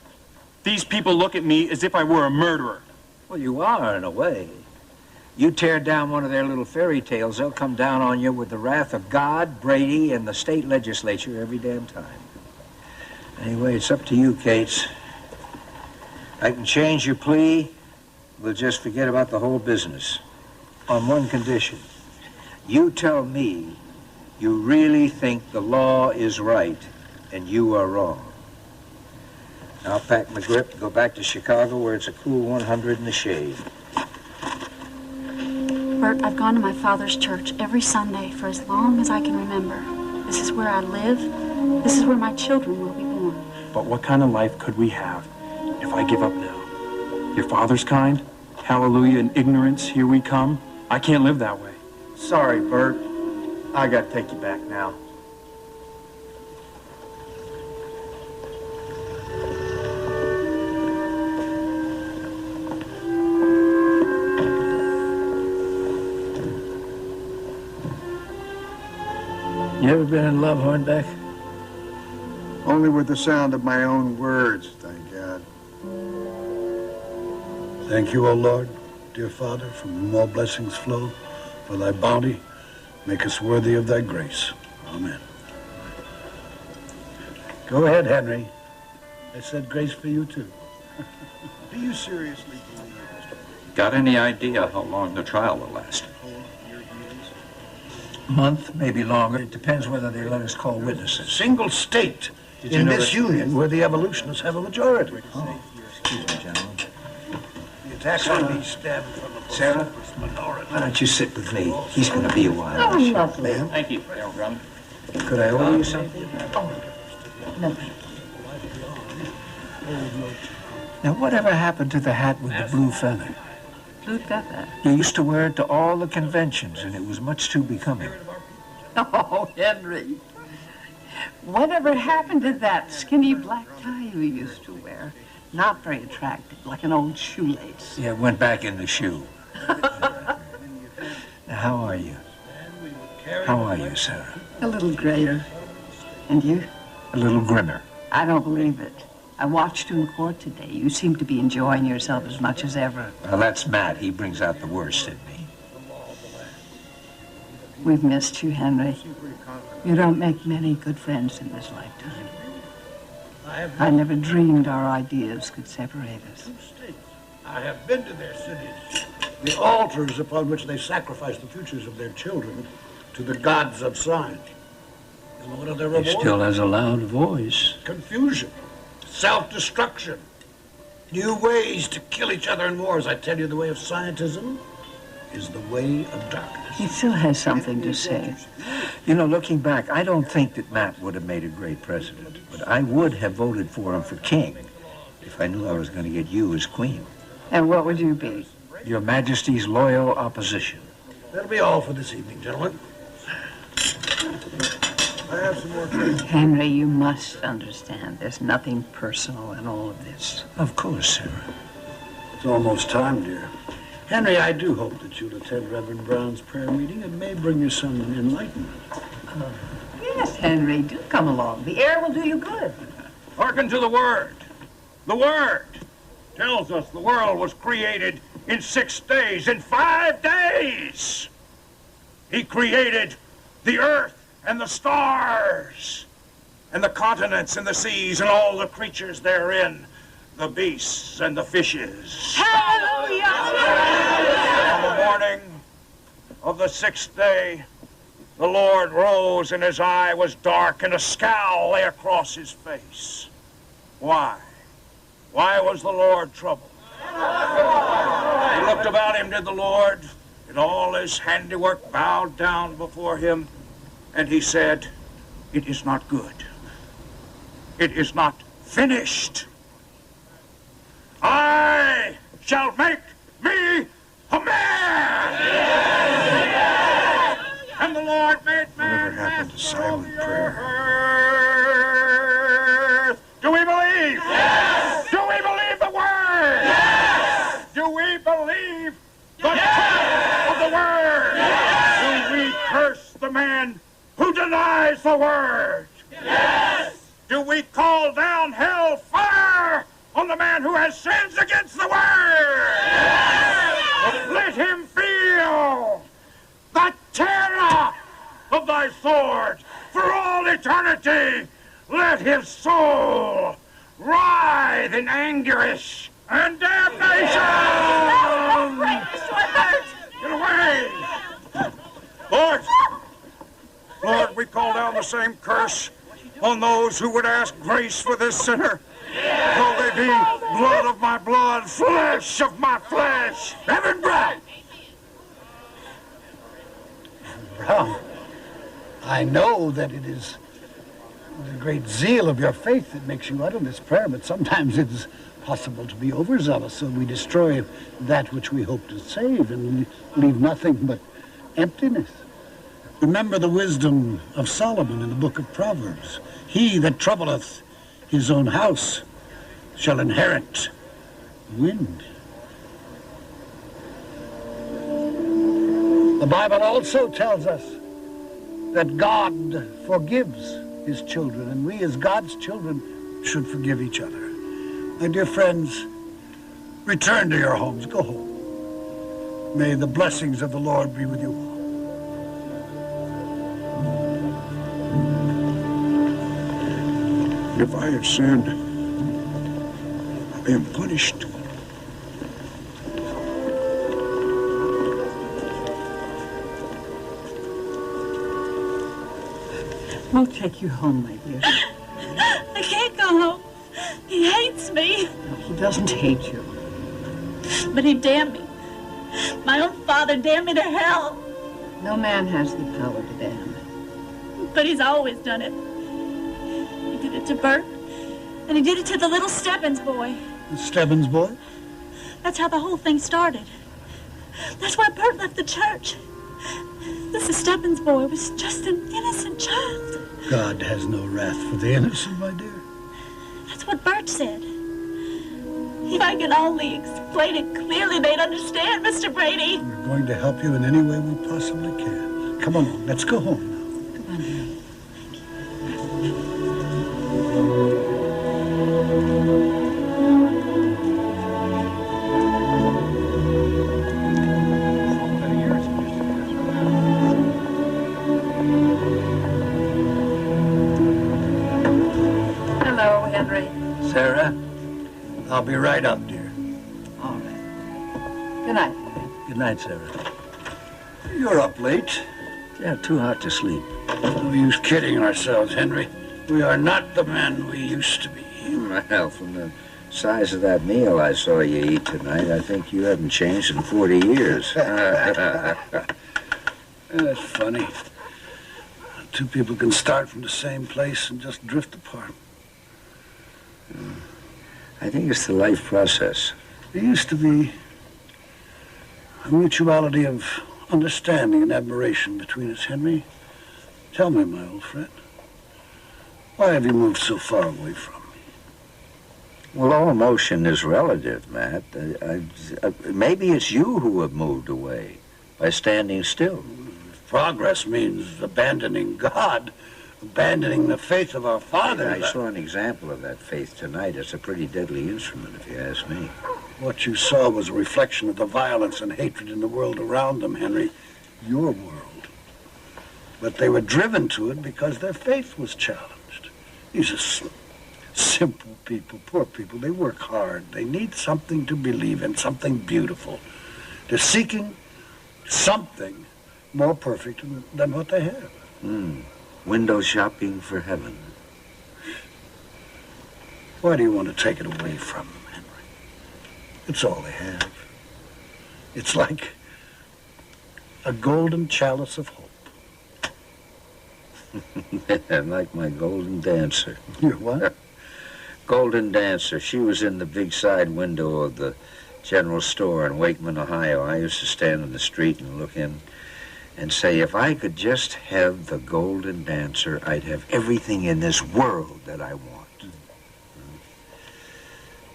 [SPEAKER 2] These people look at me as if I were a murderer.
[SPEAKER 16] Well, you are, in a way. You tear down one of their little fairy tales, they'll come down on you with the wrath of God, Brady, and the state legislature every damn time. Anyway, it's up to you, Cates. I can change your plea. We'll just forget about the whole business. On one condition. You tell me you really think the law is right and you are wrong. I'll pack my grip and go back to Chicago where it's a cool 100 in the shade.
[SPEAKER 11] Bert, I've gone to my father's church every Sunday for as long as I can remember. This is where I live. This is where my children will be born.
[SPEAKER 2] But what kind of life could we have if I give up now? Your father's kind? Hallelujah in ignorance, here we come? I can't live that way.
[SPEAKER 10] Sorry, Bert. I gotta take you back now.
[SPEAKER 16] You ever been in love, Hornbeck?
[SPEAKER 4] Only with the sound of my own words, thank God.
[SPEAKER 12] Thank you, O Lord, dear Father, from whom all blessings flow. For thy bounty, make us worthy of thy grace. Amen. Go ahead, Henry. I said grace for you, too.
[SPEAKER 4] Do you seriously believe,
[SPEAKER 19] Got any idea how long the trial will last?
[SPEAKER 16] A month, maybe longer. It depends whether they let us call witnesses.
[SPEAKER 12] Single state in this union where the evolutionists have a majority.
[SPEAKER 16] Oh, excuse me, gentlemen.
[SPEAKER 12] The attacks on me stemmed from the
[SPEAKER 16] Sarah, why don't you sit with me? He's going to be a while.
[SPEAKER 12] Ma'am?
[SPEAKER 19] Thank you, General Drummond.
[SPEAKER 16] Could I order you something?
[SPEAKER 11] No.
[SPEAKER 16] Now, whatever happened to the hat with the blue feather?
[SPEAKER 20] Blue feather?
[SPEAKER 16] You used to wear it to all the conventions, and it was much too becoming.
[SPEAKER 20] Oh, Henry. Whatever happened to that skinny black tie you used to wear? Not very attractive, like an old shoelace.
[SPEAKER 16] Yeah, it went back in the shoe. Now, how are you? How are you, Sarah?
[SPEAKER 20] A little grayer. And you?
[SPEAKER 16] A little grimmer.
[SPEAKER 20] I don't believe it. I watched you in court today. You seem to be enjoying yourself as much as ever.
[SPEAKER 16] Well, that's Matt. He brings out the worst in me.
[SPEAKER 20] We've missed you, Henry. You don't make many good friends in this lifetime. I never dreamed our ideas could separate us.
[SPEAKER 12] I have been to their cities, the altars upon which they sacrifice the futures of their children to the gods of science. And what are their rewards?
[SPEAKER 16] He still has a loud voice.
[SPEAKER 12] Confusion, self-destruction, new ways to kill each other in wars. I tell you, the way of scientism is the way of darkness.
[SPEAKER 20] He still has something to say.
[SPEAKER 16] You know, looking back, I don't think that Matt would have made a great president, but I would have voted for him for king if I knew I was going to get you as queen.
[SPEAKER 20] And what would you be?
[SPEAKER 16] Your Majesty's loyal opposition.
[SPEAKER 12] That'll be all for this evening, gentlemen.
[SPEAKER 4] I have some more questions.
[SPEAKER 20] Henry, you must understand there's nothing personal in all of this.
[SPEAKER 16] Of course, Sarah.
[SPEAKER 12] It's almost time, dear. Henry, I do hope that you'll attend Reverend Brown's prayer meeting. It may bring you some enlightenment.
[SPEAKER 20] Yes, Henry, do come along. The air will do you good.
[SPEAKER 7] Hearken to the word. The word tells us the world was created in 6 days, in 5 days. He created the earth and the stars and the continents and the seas and all the creatures therein, the beasts and the fishes.
[SPEAKER 14] Hallelujah!
[SPEAKER 7] On the morning of the 6th day, the Lord rose and his eye was dark and a scowl lay across his face. Why? Why was the Lord troubled? He looked about him, did the Lord, and all his handiwork bowed down before him, and he said, "It is not good. It is not finished. I shall make me a man." And the Lord made man.
[SPEAKER 4] Whatever happened to silent prayer?
[SPEAKER 7] Do we believe?
[SPEAKER 14] Yes!
[SPEAKER 7] Do we believe the word?
[SPEAKER 14] Yes!
[SPEAKER 7] Do we believe the truth of the word?
[SPEAKER 14] Yes!
[SPEAKER 7] Do we curse the man who denies the word?
[SPEAKER 14] Yes!
[SPEAKER 7] Do we call down hell fire on the man who has sins against the word?
[SPEAKER 14] Yes!
[SPEAKER 7] Let him feel the terror of thy sword for all eternity. Let his soul writhe in anguish and damnation. Get away! Lord, we call down the same curse on those who would ask grace for this sinner. Though they be blood of my blood, flesh of my flesh. Reverend Brown!
[SPEAKER 12] Brown, I know that it is the great zeal of your faith that makes you utter this prayer, but sometimes it is possible to be overzealous, so we destroy that which we hope to save and leave nothing but emptiness. Remember the wisdom of Solomon in the book of Proverbs. He that troubleth his own house shall inherit wind. The Bible also tells us that God forgives his children, and we as God's children should forgive each other. My dear friends, return to your homes. Go home. May the blessings of the Lord be with you all.
[SPEAKER 7] If I have sinned, I am punished.
[SPEAKER 20] We'll take you home, my dear.
[SPEAKER 11] I can't go home. He hates me.
[SPEAKER 20] No, he doesn't hate you.
[SPEAKER 11] But he damned me. My own father damned me to hell.
[SPEAKER 20] No man has the power to damn.
[SPEAKER 11] But he's always done it. He did it to Bert, and he did it to the little Stebbins boy.
[SPEAKER 12] The Stebbins boy?
[SPEAKER 11] That's how the whole thing started. That's why Bert left the church. This Stebbins boy was just an innocent child.
[SPEAKER 12] God has no wrath for the innocent, my dear.
[SPEAKER 11] That's what Bert said. If I could only explain it clearly, they'd understand, Mr. Brady.
[SPEAKER 12] We're going to help you in any way we possibly can. Come on, let's go home now.
[SPEAKER 20] Come on, dear. Hello, Henry.
[SPEAKER 12] Sarah, I'll be right up, dear.
[SPEAKER 20] All right. Good night.
[SPEAKER 12] Good night, Sarah. You're up late.
[SPEAKER 16] Yeah, too hot to sleep.
[SPEAKER 12] No use kidding ourselves, Henry. We are not the men we used to be.
[SPEAKER 16] Well, from the size of that meal I saw you eat tonight, I think you haven't changed in 40 years.
[SPEAKER 12] That's funny. Two people can start from the same place and just drift apart.
[SPEAKER 16] I think it's the life process.
[SPEAKER 12] There used to be a mutuality of understanding and admiration between us, Henry. Tell me, my old friend, why have you moved so far away from me?
[SPEAKER 16] Well, all emotion is relative, Matt. Maybe it's you who have moved away by standing still.
[SPEAKER 12] If progress means abandoning God, abandoning the faith of our fathers.
[SPEAKER 16] I saw an example of that faith tonight. It's a pretty deadly instrument, if you ask me.
[SPEAKER 12] What you saw was a reflection of the violence and hatred in the world around them, Henry. Your world. But they were driven to it because their faith was challenged. These are simple people, poor people. They work hard. They need something to believe in, something beautiful. They're seeking something more perfect than what they have.
[SPEAKER 16] Window shopping for heaven.
[SPEAKER 12] Why do you want to take it away from them, Henry? It's all they have. It's like a golden chalice of hope.
[SPEAKER 16] Like my golden dancer.
[SPEAKER 12] Your what?
[SPEAKER 16] Golden dancer. She was in the big side window of the general store in Wakeman, Ohio. I used to stand in the street and look in and say, if I could just have the golden dancer, I'd have everything in this world that I want.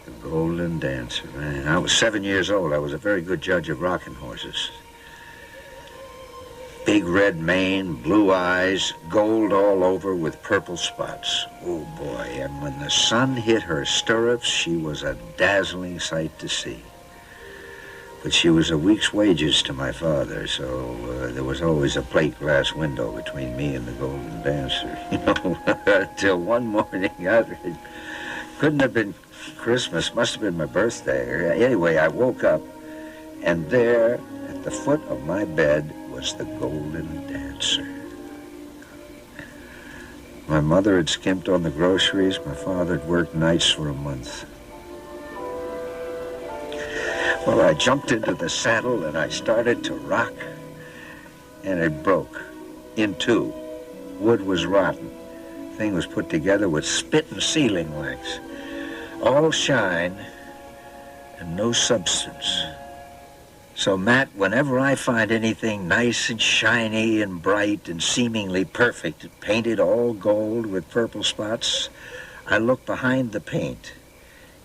[SPEAKER 16] The golden dancer, man. I was 7 years old. I was a very good judge of rocking horses. Big red mane, blue eyes, gold all over with purple spots. Oh, boy. And when the sun hit her stirrups, she was a dazzling sight to see. But she was a week's wages to my father, so there was always a plate glass window between me and the golden dancer, you know, until one morning, it couldn't have been Christmas, must have been my birthday. Anyway, I woke up, and there, at the foot of my bed, was the golden dancer. My mother had skimped on the groceries. My father had worked nights for a month. Well, I jumped into the saddle and I started to rock, and it broke in two. Wood was rotten. The thing was put together with spit and sealing wax. All shine and no substance. So, Matt, whenever I find anything nice and shiny and bright and seemingly perfect, painted all gold with purple spots, I look behind the paint.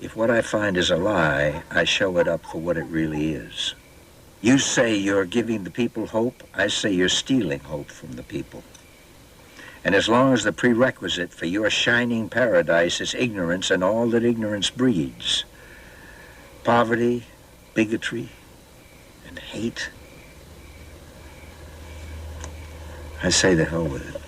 [SPEAKER 16] If what I find is a lie, I show it up for what it really is. You say you're giving the people hope. I say you're stealing hope from the people. And as long as the prerequisite for your shining paradise is ignorance and all that ignorance breeds, poverty, bigotry, and hate, I say the hell with it.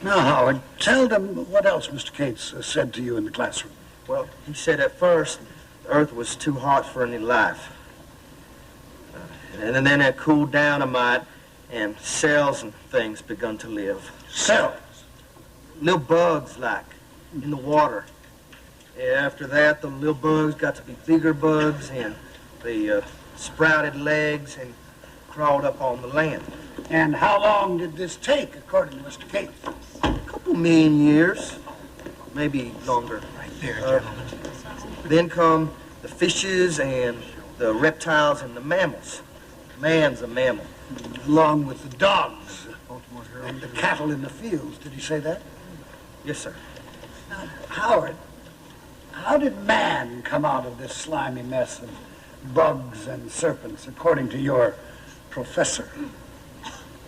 [SPEAKER 12] Now, Howard, tell them what else Mr. Cates said to you in the classroom.
[SPEAKER 21] Well, he said at first the earth was too hot for any life. And then it cooled down a mite, and cells and things begun to live.
[SPEAKER 12] Cells?
[SPEAKER 21] Little bugs, like, in the water. After that, the little bugs got to be bigger bugs, and they sprouted legs and crawled up on the land.
[SPEAKER 12] And how long did this take, according to Mr. Cates?
[SPEAKER 21] A couple million years, maybe longer.
[SPEAKER 12] Right there, gentlemen.
[SPEAKER 21] Then come the fishes and the reptiles and the mammals. Man's a mammal.
[SPEAKER 12] Along with the dogs and the cattle in the fields. Did he say that?
[SPEAKER 21] Yes, sir.
[SPEAKER 12] Now, Howard, how did man come out of this slimy mess of bugs and serpents, according to your professor?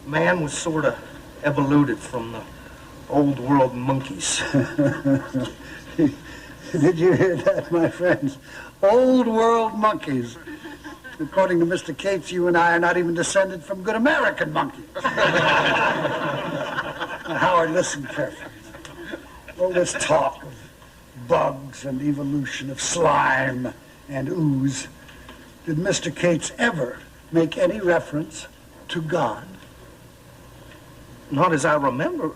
[SPEAKER 21] Man was sort of evoluted from the old world monkeys.
[SPEAKER 12] Did you hear that, my friends? Old world monkeys. According to Mr. Cates, you and I are not even descended from good American monkeys. Now, Howard, listen carefully. All this talk of bugs and evolution of slime and ooze, did Mr. Cates ever make any reference to God?
[SPEAKER 21] Not as I remember.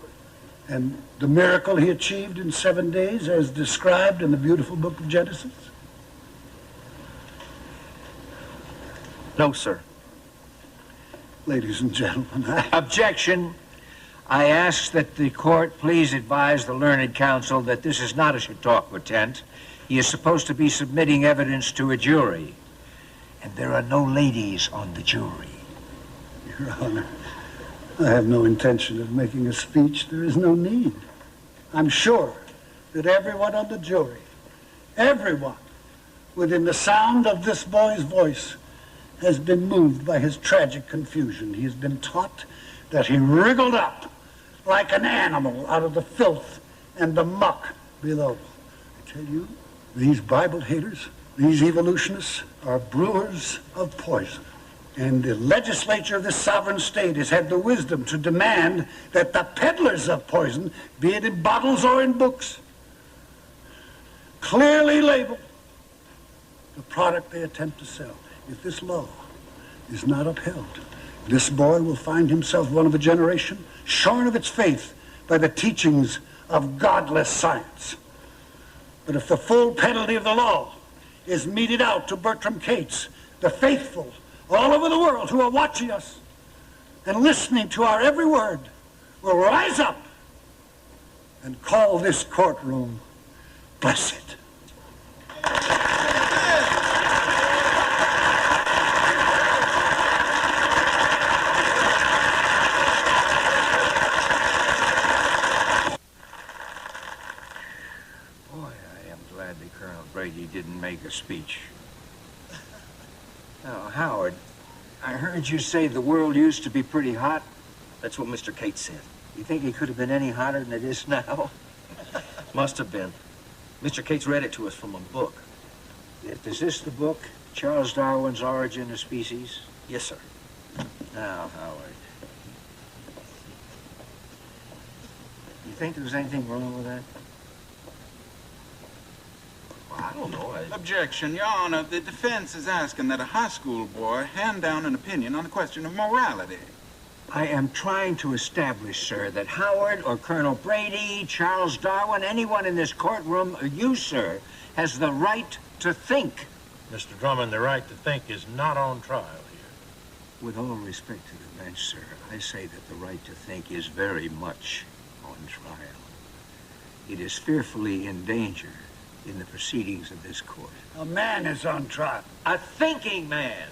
[SPEAKER 12] And the miracle he achieved in 7 days as described in the beautiful book of Genesis?
[SPEAKER 21] No, sir.
[SPEAKER 12] Ladies and gentlemen,
[SPEAKER 16] Objection. I ask that the court please advise the learned counsel that this is not a Chautauqua tent. He is supposed to be submitting evidence to a jury. And there are no ladies on the jury.
[SPEAKER 12] Your Honor, I have no intention of making a speech. There is no need. I'm sure that everyone on the jury, everyone within the sound of this boy's voice, has been moved by his tragic confusion. He has been taught that he wriggled up like an animal out of the filth and the muck below. I tell you, these Bible haters, these evolutionists, are brewers of poison. And the legislature of this sovereign state has had the wisdom to demand that the peddlers of poison, be it in bottles or in books, clearly label the product they attempt to sell. If this law is not upheld, this boy will find himself one of a generation shorn of its faith by the teachings of godless science. But if the full penalty of the law is meted out to Bertram Cates, the faithful all over the world who are watching us and listening to our every word will rise up and call this courtroom blessed.
[SPEAKER 16] Brady didn't make a speech. Now, Howard, I heard you say the world used to be pretty hot.
[SPEAKER 21] That's what Mr. Cates said.
[SPEAKER 16] You think it could have been any hotter than it is now?
[SPEAKER 21] Must have been. Mr. Cates read it to us from a book.
[SPEAKER 16] Is this the book, Charles Darwin's Origin of Species?
[SPEAKER 21] Yes, sir.
[SPEAKER 16] Now, Howard, you think there was anything wrong with that?
[SPEAKER 21] I don't know.
[SPEAKER 9] Objection, Your Honor. The defense is asking that a high school boy hand down an opinion on a question of morality.
[SPEAKER 16] I am trying to establish, sir, that Howard or Colonel Brady, Charles Darwin, anyone in this courtroom, or you, sir, has the right to think.
[SPEAKER 17] Mr. Drummond, the right to think is not on trial here.
[SPEAKER 16] With all respect to the bench, sir, I say that the right to think is very much on trial. It is fearfully in danger in the proceedings of this court.
[SPEAKER 12] A man is on trial.
[SPEAKER 16] A thinking man.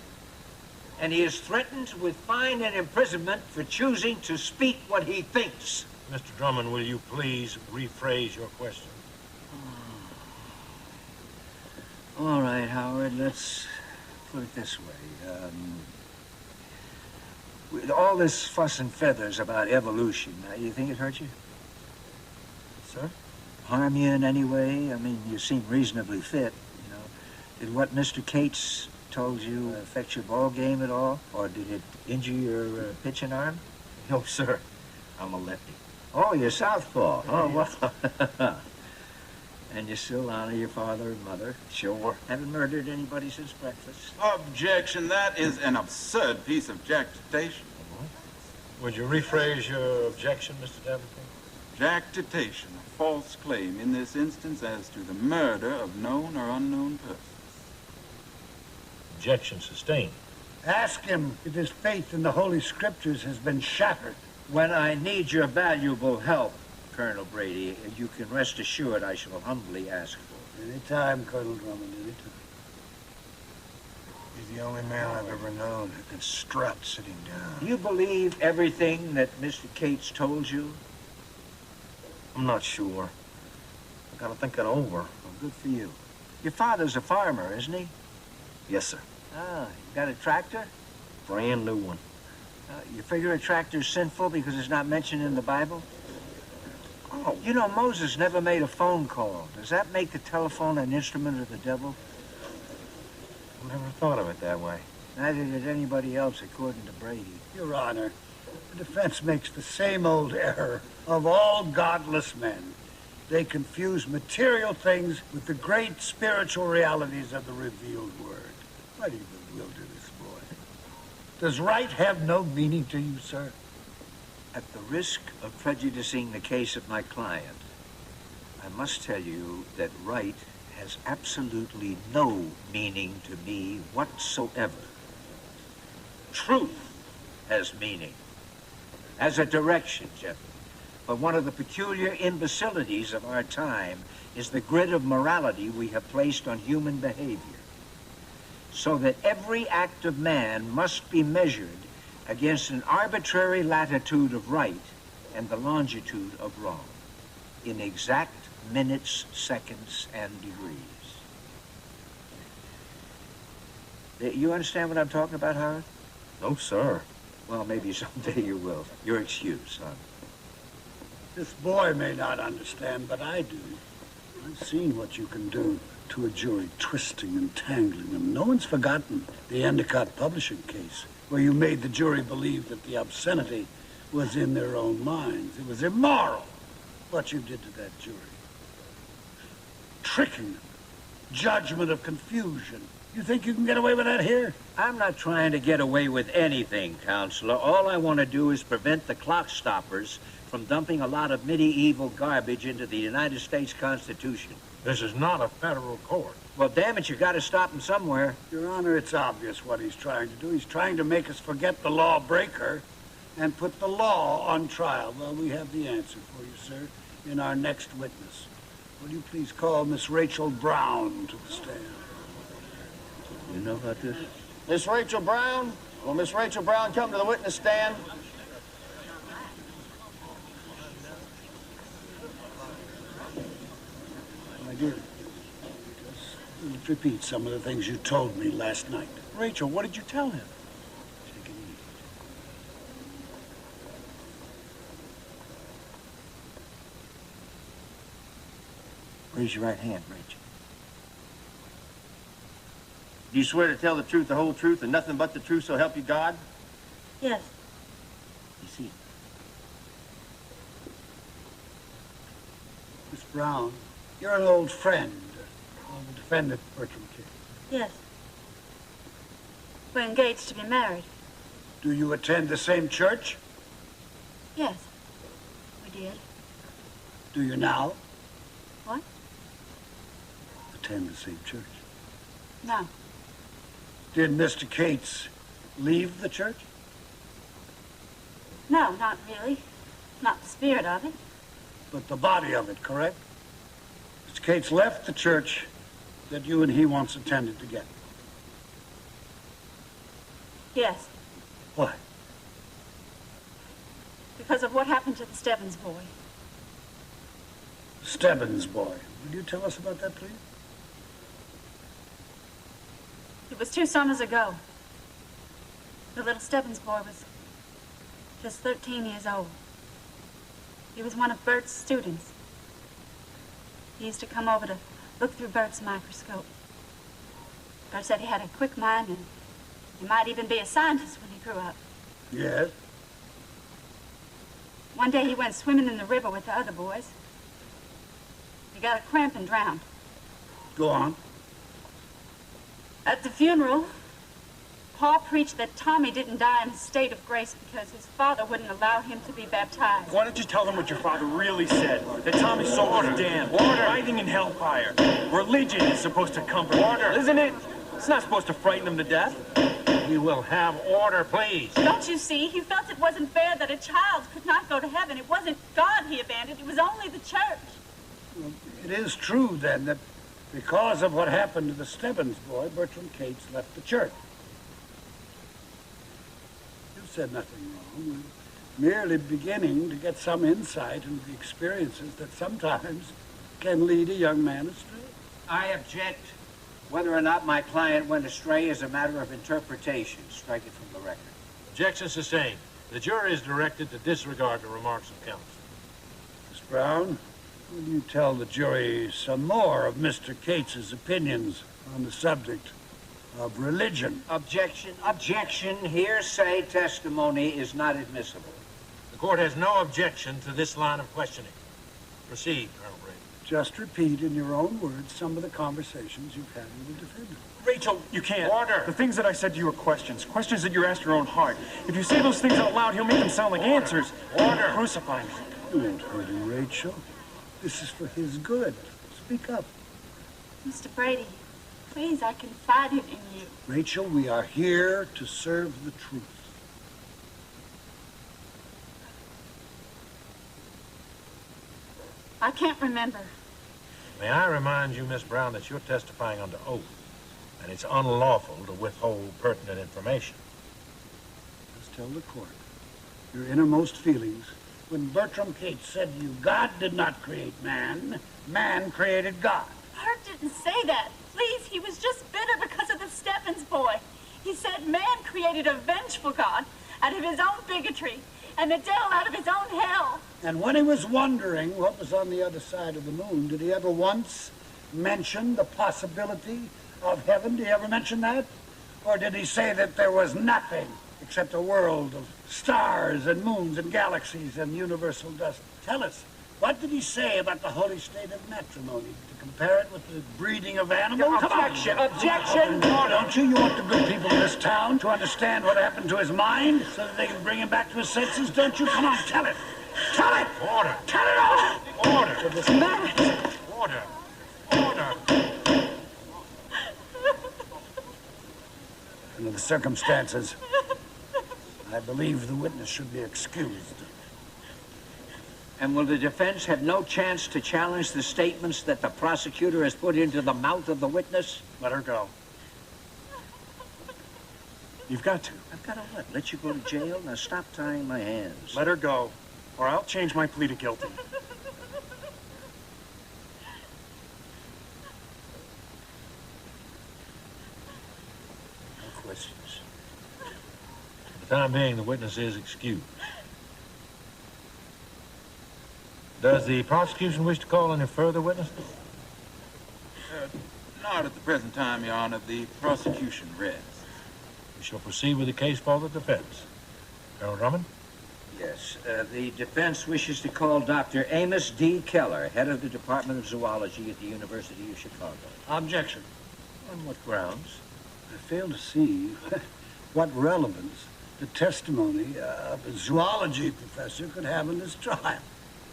[SPEAKER 16] And he is threatened with fine and imprisonment for choosing to speak what he thinks.
[SPEAKER 17] Mr. Drummond, will you please rephrase your question?
[SPEAKER 16] All right, Howard, let's put it this way. With all this fuss and feathers about evolution, you think it hurt you?
[SPEAKER 21] Sir?
[SPEAKER 16] Harm you in any way? I mean, you seem reasonably fit, you know. Did what Mr. Cates told you affect your ball game at all? Or did it injure your pitching arm?
[SPEAKER 21] No, sir. I'm a lefty.
[SPEAKER 16] Oh, you're southpaw. Oh, well. And you still honor your father and mother?
[SPEAKER 21] Sure.
[SPEAKER 16] Haven't murdered anybody since breakfast?
[SPEAKER 9] Objection. That is an absurd piece of jactitation.
[SPEAKER 17] Would you rephrase your objection, Mr. Davenport?
[SPEAKER 9] Jactitation, a false claim in this instance as to the murder of known or unknown persons.
[SPEAKER 17] Objection sustained.
[SPEAKER 12] Ask him if his faith in the Holy Scriptures has been shattered.
[SPEAKER 16] When I need your valuable help, Colonel Brady, you can rest assured I shall humbly ask for it.
[SPEAKER 12] Any time, Colonel Drummond, any time. He's the only man I've ever known who can strut sitting down.
[SPEAKER 16] Do you believe everything that Mr. Cates told you?
[SPEAKER 21] I'm not sure. I gotta think it over.
[SPEAKER 16] Well, good for you. Your father's a farmer, isn't he?
[SPEAKER 21] Yes, sir.
[SPEAKER 16] Ah, you got a tractor?
[SPEAKER 21] Brand new one.
[SPEAKER 16] You figure a tractor's sinful because it's not mentioned in the Bible? Oh, you know, Moses never made a phone call. Does that make the telephone an instrument of the devil?
[SPEAKER 21] I never thought of it that way.
[SPEAKER 16] Neither did anybody else, according to Brady.
[SPEAKER 12] Your Honor, the defense makes the same old error of all godless men. They confuse material things with the great spiritual realities of the revealed word. Why do you bewilder this boy? Does right have no meaning to you, sir?
[SPEAKER 16] At the risk of prejudicing the case of my client, I must tell you that right has absolutely no meaning to me whatsoever. Truth has meaning, has a direction, gentlemen. But one of the peculiar imbecilities of our time is the grid of morality we have placed on human behavior, so that every act of man must be measured against an arbitrary latitude of right and the longitude of wrong, in exact minutes, seconds, and degrees. You understand what I'm talking about, Howard?
[SPEAKER 21] No, sir.
[SPEAKER 16] Well, maybe someday you will. Your excuse, son.
[SPEAKER 12] This boy may not understand, but I do. I've seen what you can do to a jury, twisting and tangling them. No one's forgotten the Endicott publishing case, where you made the jury believe that the obscenity was in their own minds. It was immoral what you did to that jury. Tricking them. Judgment of confusion. You think you can get away with that here?
[SPEAKER 16] I'm not trying to get away with anything, Counselor. All I want to do is prevent the clock stoppers from dumping a lot of medieval garbage into the United States Constitution.
[SPEAKER 17] This is not a federal court.
[SPEAKER 16] Well, damn it, you got to stop him somewhere.
[SPEAKER 12] Your Honor, it's obvious what he's trying to do. He's trying to make us forget the lawbreaker and put the law on trial. Well, we have the answer for you, sir, in our next witness. Will you please call Miss Rachel Brown to the stand?
[SPEAKER 16] You know about this?
[SPEAKER 10] Miss Rachel Brown? Will Miss Rachel Brown come to the witness stand?
[SPEAKER 12] My dear, just repeat some of the things you told me last night.
[SPEAKER 2] Rachel, what did you tell him?
[SPEAKER 12] Take it easy.
[SPEAKER 10] Raise your right hand, Rachel. Do you swear to tell the truth, the whole truth, and nothing but the truth, so help you God?
[SPEAKER 11] Yes.
[SPEAKER 10] You see.
[SPEAKER 12] Miss Brown, you're an old friend of the defendant, Bertram King.
[SPEAKER 11] Yes. We're engaged to be married.
[SPEAKER 12] Do you attend the same church?
[SPEAKER 11] Yes. We did.
[SPEAKER 12] Do you now
[SPEAKER 11] What?
[SPEAKER 12] attend the same church?
[SPEAKER 11] No.
[SPEAKER 12] Did Mr. Cates leave the church?
[SPEAKER 11] No, not really. Not the spirit of it.
[SPEAKER 12] But the body of it, correct? Mr. Cates left the church that you and he once attended together.
[SPEAKER 11] Yes.
[SPEAKER 12] Why?
[SPEAKER 11] Because of what happened to the Stebbins boy.
[SPEAKER 12] Stebbins boy. Will you tell us about that, please?
[SPEAKER 11] It was 2 summers ago. The little Stebbins boy was just 13 years old. He was one of Bert's students. He used to come over to look through Bert's microscope. Bert said he had a quick mind and he might even be a scientist when he grew up.
[SPEAKER 12] Yes.
[SPEAKER 11] One day he went swimming in the river with the other boys. He got a cramp and drowned.
[SPEAKER 12] Go on.
[SPEAKER 11] At the funeral, Paul preached that Tommy didn't die in a state of grace because his father wouldn't allow him to be baptized.
[SPEAKER 2] Why don't you tell them what your father really said? That Tommy's soul was damned, writhing in hellfire. Religion is supposed to comfort him, isn't it? It's not supposed to frighten him to death.
[SPEAKER 17] You will have order, please.
[SPEAKER 11] Don't you see? He felt it wasn't fair that a child could not go to heaven. It wasn't God he abandoned. It was only the church.
[SPEAKER 12] Well, it is true, then, that because of what happened to the Stebbins boy, Bertram Cates left the church. You've said nothing wrong. We're merely beginning to get some insight into the experiences that sometimes can lead a young man astray.
[SPEAKER 16] I object. Whether or not my client went astray is a matter of interpretation. Strike it from the record.
[SPEAKER 17] Objection sustained. The jury is directed to disregard the remarks of counsel.
[SPEAKER 12] Miss Brown, will you tell the jury some more of Mr. Cates's opinions on the subject of religion?
[SPEAKER 16] Objection. Objection. Hearsay testimony is not admissible.
[SPEAKER 17] The court has no objection to this line of questioning. Proceed, Colonel Brady.
[SPEAKER 12] Just repeat in your own words some of the conversations you've had with the defendant.
[SPEAKER 2] Rachel, you can't.
[SPEAKER 17] Order.
[SPEAKER 2] The things that I said to you are questions. Questions that you asked your own heart. If you say those things out loud, he'll make them sound like answers.
[SPEAKER 17] Order.
[SPEAKER 2] Crucify me.
[SPEAKER 12] You won't hurt him, Rachel. This is for his good. Speak up.
[SPEAKER 11] Mr. Brady, please, I confided in you.
[SPEAKER 12] Rachel, we are here to serve the truth.
[SPEAKER 11] I can't remember.
[SPEAKER 17] May I remind you, Miss Brown, that you're testifying under oath, and it's unlawful to withhold pertinent information.
[SPEAKER 12] Just tell the court your innermost feelings. When Bertram Cates said to you, God did not create man, man created God.
[SPEAKER 11] Bert didn't say that. Please, he was just bitter because of the Stebbins boy. He said man created a vengeful God out of his own bigotry and the devil out of his own hell.
[SPEAKER 12] And when he was wondering what was on the other side of the moon, did he ever once mention the possibility of heaven? Did he ever mention that? Or did he say that there was nothing except a world of stars and moons and galaxies and universal dust? Tell us, what did he say about the holy state of matrimony? To compare it with the breeding of animals?
[SPEAKER 16] Objection! Objection!
[SPEAKER 12] Oh, don't you? You want the good people of this town to understand what happened to his mind so that they can bring him back to his senses, don't you? Come on, tell it! Tell it!
[SPEAKER 17] Order!
[SPEAKER 12] Tell it all!
[SPEAKER 17] Order!
[SPEAKER 12] What's the matter?
[SPEAKER 17] Order! Order!
[SPEAKER 12] Under the circumstances, I believe the witness should be excused.
[SPEAKER 16] And will the defense have no chance to challenge the statements that the prosecutor has put into the mouth of the witness?
[SPEAKER 2] Let her go. You've got to.
[SPEAKER 16] I've got to what? Let you go to jail? Now stop tying my hands.
[SPEAKER 2] Let her go, or I'll change my plea to guilty.
[SPEAKER 16] No questions.
[SPEAKER 17] For the time being, the witness is excused. Does the prosecution wish to call any further witnesses?
[SPEAKER 9] Not at the present time, Your Honor. The prosecution rests.
[SPEAKER 17] We shall proceed with the case for the defense. Colonel Drummond?
[SPEAKER 16] Yes, the defense wishes to call Dr. Amos D. Keller, head of the Department of Zoology at the University of Chicago.
[SPEAKER 12] Objection.
[SPEAKER 16] On what grounds?
[SPEAKER 12] I fail to see what relevance the testimony of a zoology professor could have in this trial.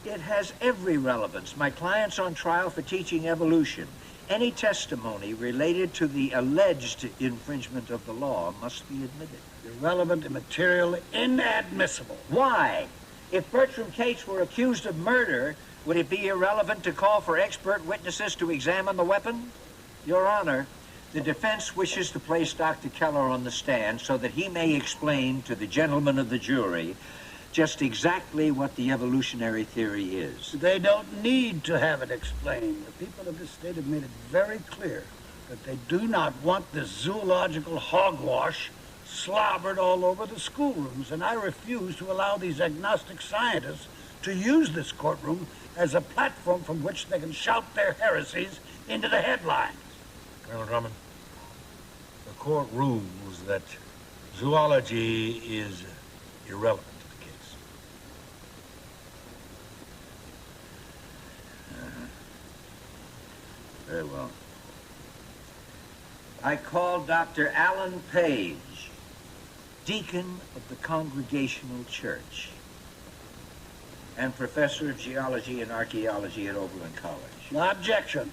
[SPEAKER 16] It has every relevance. My client's on trial for teaching evolution. Any testimony related to the alleged infringement of the law must be admitted.
[SPEAKER 12] Irrelevant, immaterial, inadmissible.
[SPEAKER 16] Why? If Bertram Cates were accused of murder, would it be irrelevant to call for expert witnesses to examine the weapon? Your Honor, the defense wishes to place Dr. Keller on the stand so that he may explain to the gentlemen of the jury just exactly what the evolutionary theory is.
[SPEAKER 12] They don't need to have it explained. The people of this state have made it very clear that they do not want this zoological hogwash slobbered all over the schoolrooms, and I refuse to allow these agnostic scientists to use this courtroom as a platform from which they can shout their heresies into the headlines.
[SPEAKER 17] Colonel Drummond, the court rules that zoology is irrelevant.
[SPEAKER 16] Very well. I call Dr. Alan Page, deacon of the Congregational Church and professor of geology and archaeology at Oberlin College.
[SPEAKER 12] Objection.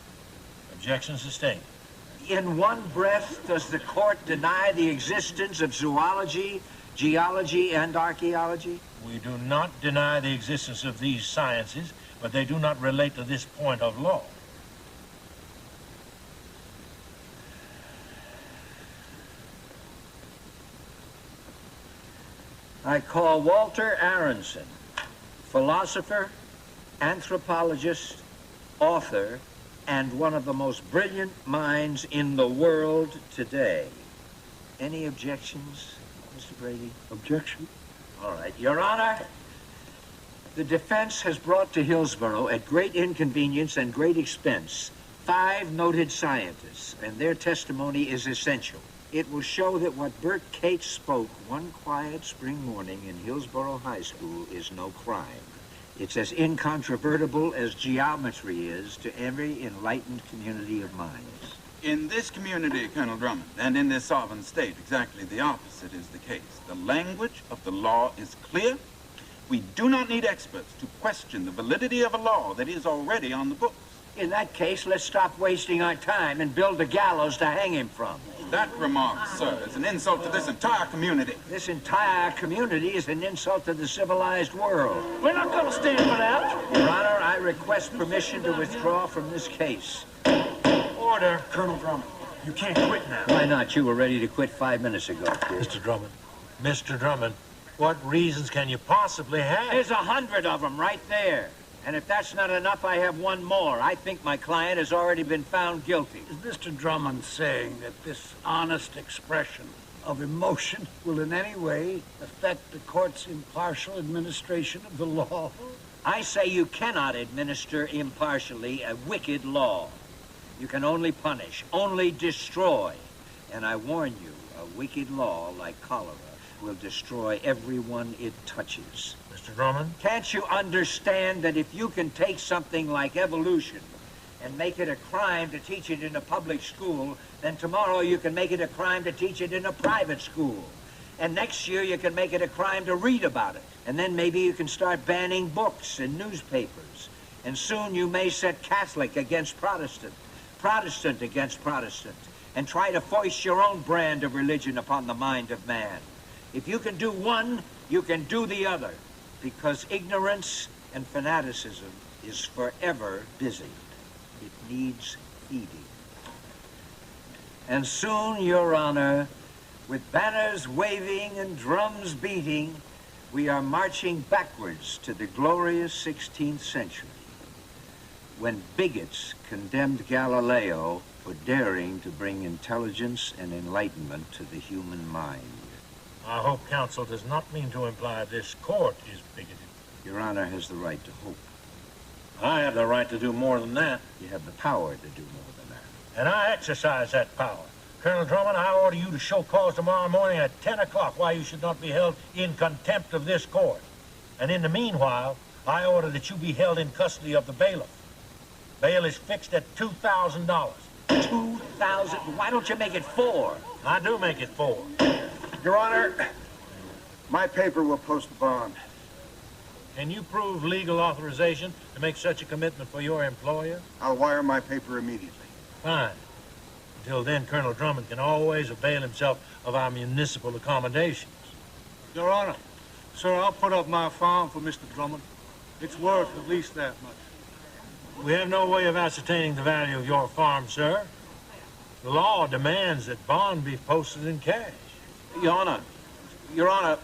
[SPEAKER 17] Objection sustained.
[SPEAKER 16] In one breath, does the court deny the existence of zoology, geology, and archaeology?
[SPEAKER 17] We do not deny the existence of these sciences, but they do not relate to this point of law.
[SPEAKER 16] I call Walter Aronson, philosopher, anthropologist, author, and one of the most brilliant minds in the world today. Any objections, Mr. Brady?
[SPEAKER 12] Objection.
[SPEAKER 16] All right. Your Honor, the defense has brought to Hillsborough at great inconvenience and great expense 5 noted scientists, and their testimony is essential. It will show that what Bert Cates spoke one quiet spring morning in Hillsborough High School is no crime. It's as incontrovertible as geometry is to every enlightened community of minds.
[SPEAKER 9] In this community, Colonel Drummond, and in this sovereign state, exactly the opposite is the case. The language of the law is clear. We do not need experts to question the validity of a law that is already on the books.
[SPEAKER 16] In that case, let's stop wasting our time and build a gallows to hang him from.
[SPEAKER 9] That remark, sir, is an insult to this entire community.
[SPEAKER 16] This entire community is an insult to the civilized world.
[SPEAKER 13] We're not going to stand for that.
[SPEAKER 16] Your Honor, I request permission to withdraw from this case.
[SPEAKER 2] Order, Colonel Drummond. You can't quit now.
[SPEAKER 16] Why not? You were ready to quit 5 minutes ago, kid.
[SPEAKER 17] Mr. Drummond, what reasons can you possibly have?
[SPEAKER 16] There's 100 of them right there. And if that's not enough, I have one more. I think my client has already been found guilty.
[SPEAKER 12] Is Mr. Drummond saying that this honest expression of emotion will in any way affect the court's impartial administration of the law?
[SPEAKER 16] I say you cannot administer impartially a wicked law. You can only punish, only destroy. And I warn you, a wicked law like cholera will destroy everyone it touches.
[SPEAKER 17] Mr. Drummond?
[SPEAKER 16] Can't you understand that if you can take something like evolution and make it a crime to teach it in a public school, then tomorrow you can make it a crime to teach it in a private school. And next year you can make it a crime to read about it. And then maybe you can start banning books and newspapers. And soon you may set Catholic against Protestant, Protestant against Protestant, and try to foist your own brand of religion upon the mind of man. If you can do one, you can do the other, because ignorance and fanaticism is forever busy. It needs feeding. And soon, Your Honor, with banners waving and drums beating, we are marching backwards to the glorious 16th century, when bigots condemned Galileo for daring to bring intelligence and enlightenment to the human mind.
[SPEAKER 17] I hope counsel does not mean to imply this court is bigoted.
[SPEAKER 16] Your Honor has the right to hope.
[SPEAKER 17] I have the right to do more than that.
[SPEAKER 16] You have the power to do more than that.
[SPEAKER 17] And I exercise that power. Colonel Drummond, I order you to show cause tomorrow morning at 10 o'clock why you should not be held in contempt of this court. And in the meanwhile, I order that you be held in custody of the bailiff. Bail is fixed at $2,000.
[SPEAKER 16] $2,000? Why don't you make it $4,000?
[SPEAKER 17] I do make it $4,000.
[SPEAKER 4] Your Honor, my paper will post the bond.
[SPEAKER 17] Can you prove legal authorization to make such a commitment for your employer?
[SPEAKER 4] I'll wire my paper immediately.
[SPEAKER 17] Fine. Until then, Colonel Drummond can always avail himself of our municipal accommodations.
[SPEAKER 3] Your Honor, sir, I'll put up my farm for Mr. Drummond. It's worth at least that much.
[SPEAKER 17] We have no way of ascertaining the value of your farm, sir. The law demands that bond be posted in cash.
[SPEAKER 8] Your Honor,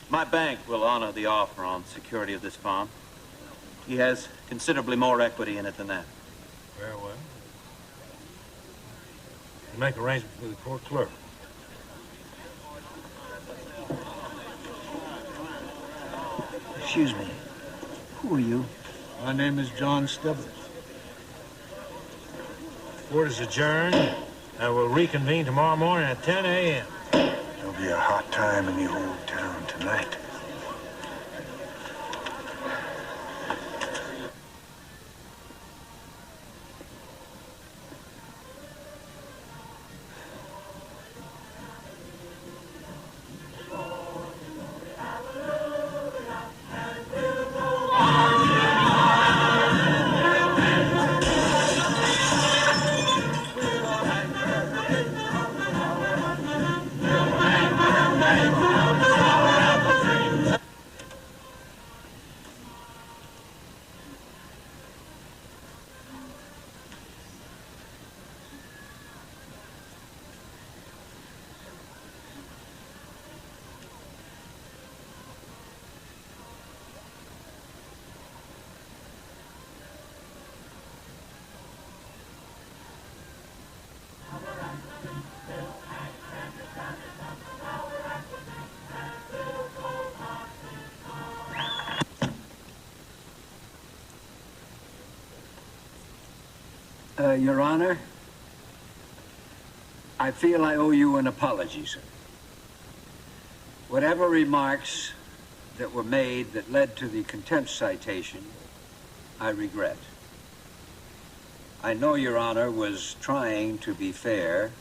[SPEAKER 8] my bank will honor the offer on security of this farm. He has considerably more equity in it than that.
[SPEAKER 17] Very well. We'll make arrangements with the court clerk.
[SPEAKER 16] Excuse me. Who are you?
[SPEAKER 3] My name is John Stebbins.
[SPEAKER 17] Court is adjourned, and we'll reconvene tomorrow morning at 10 a.m.
[SPEAKER 18] There'll be a hot time in the old town tonight.
[SPEAKER 16] Your Honor, I feel I owe you an apology, sir. Whatever remarks that were made that led to the contempt citation, I regret. I know Your Honor was trying to be fair.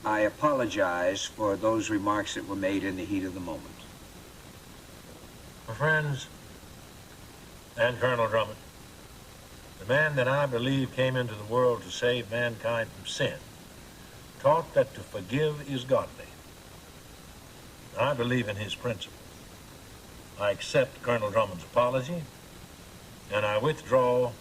[SPEAKER 16] I apologize for those remarks that were made in the heat of the moment.
[SPEAKER 17] My friends, and Colonel Drummond, the man that I believe came into the world to save mankind from sin, taught that to forgive is godly. I believe in his principles. I accept Colonel Drummond's apology, and I withdraw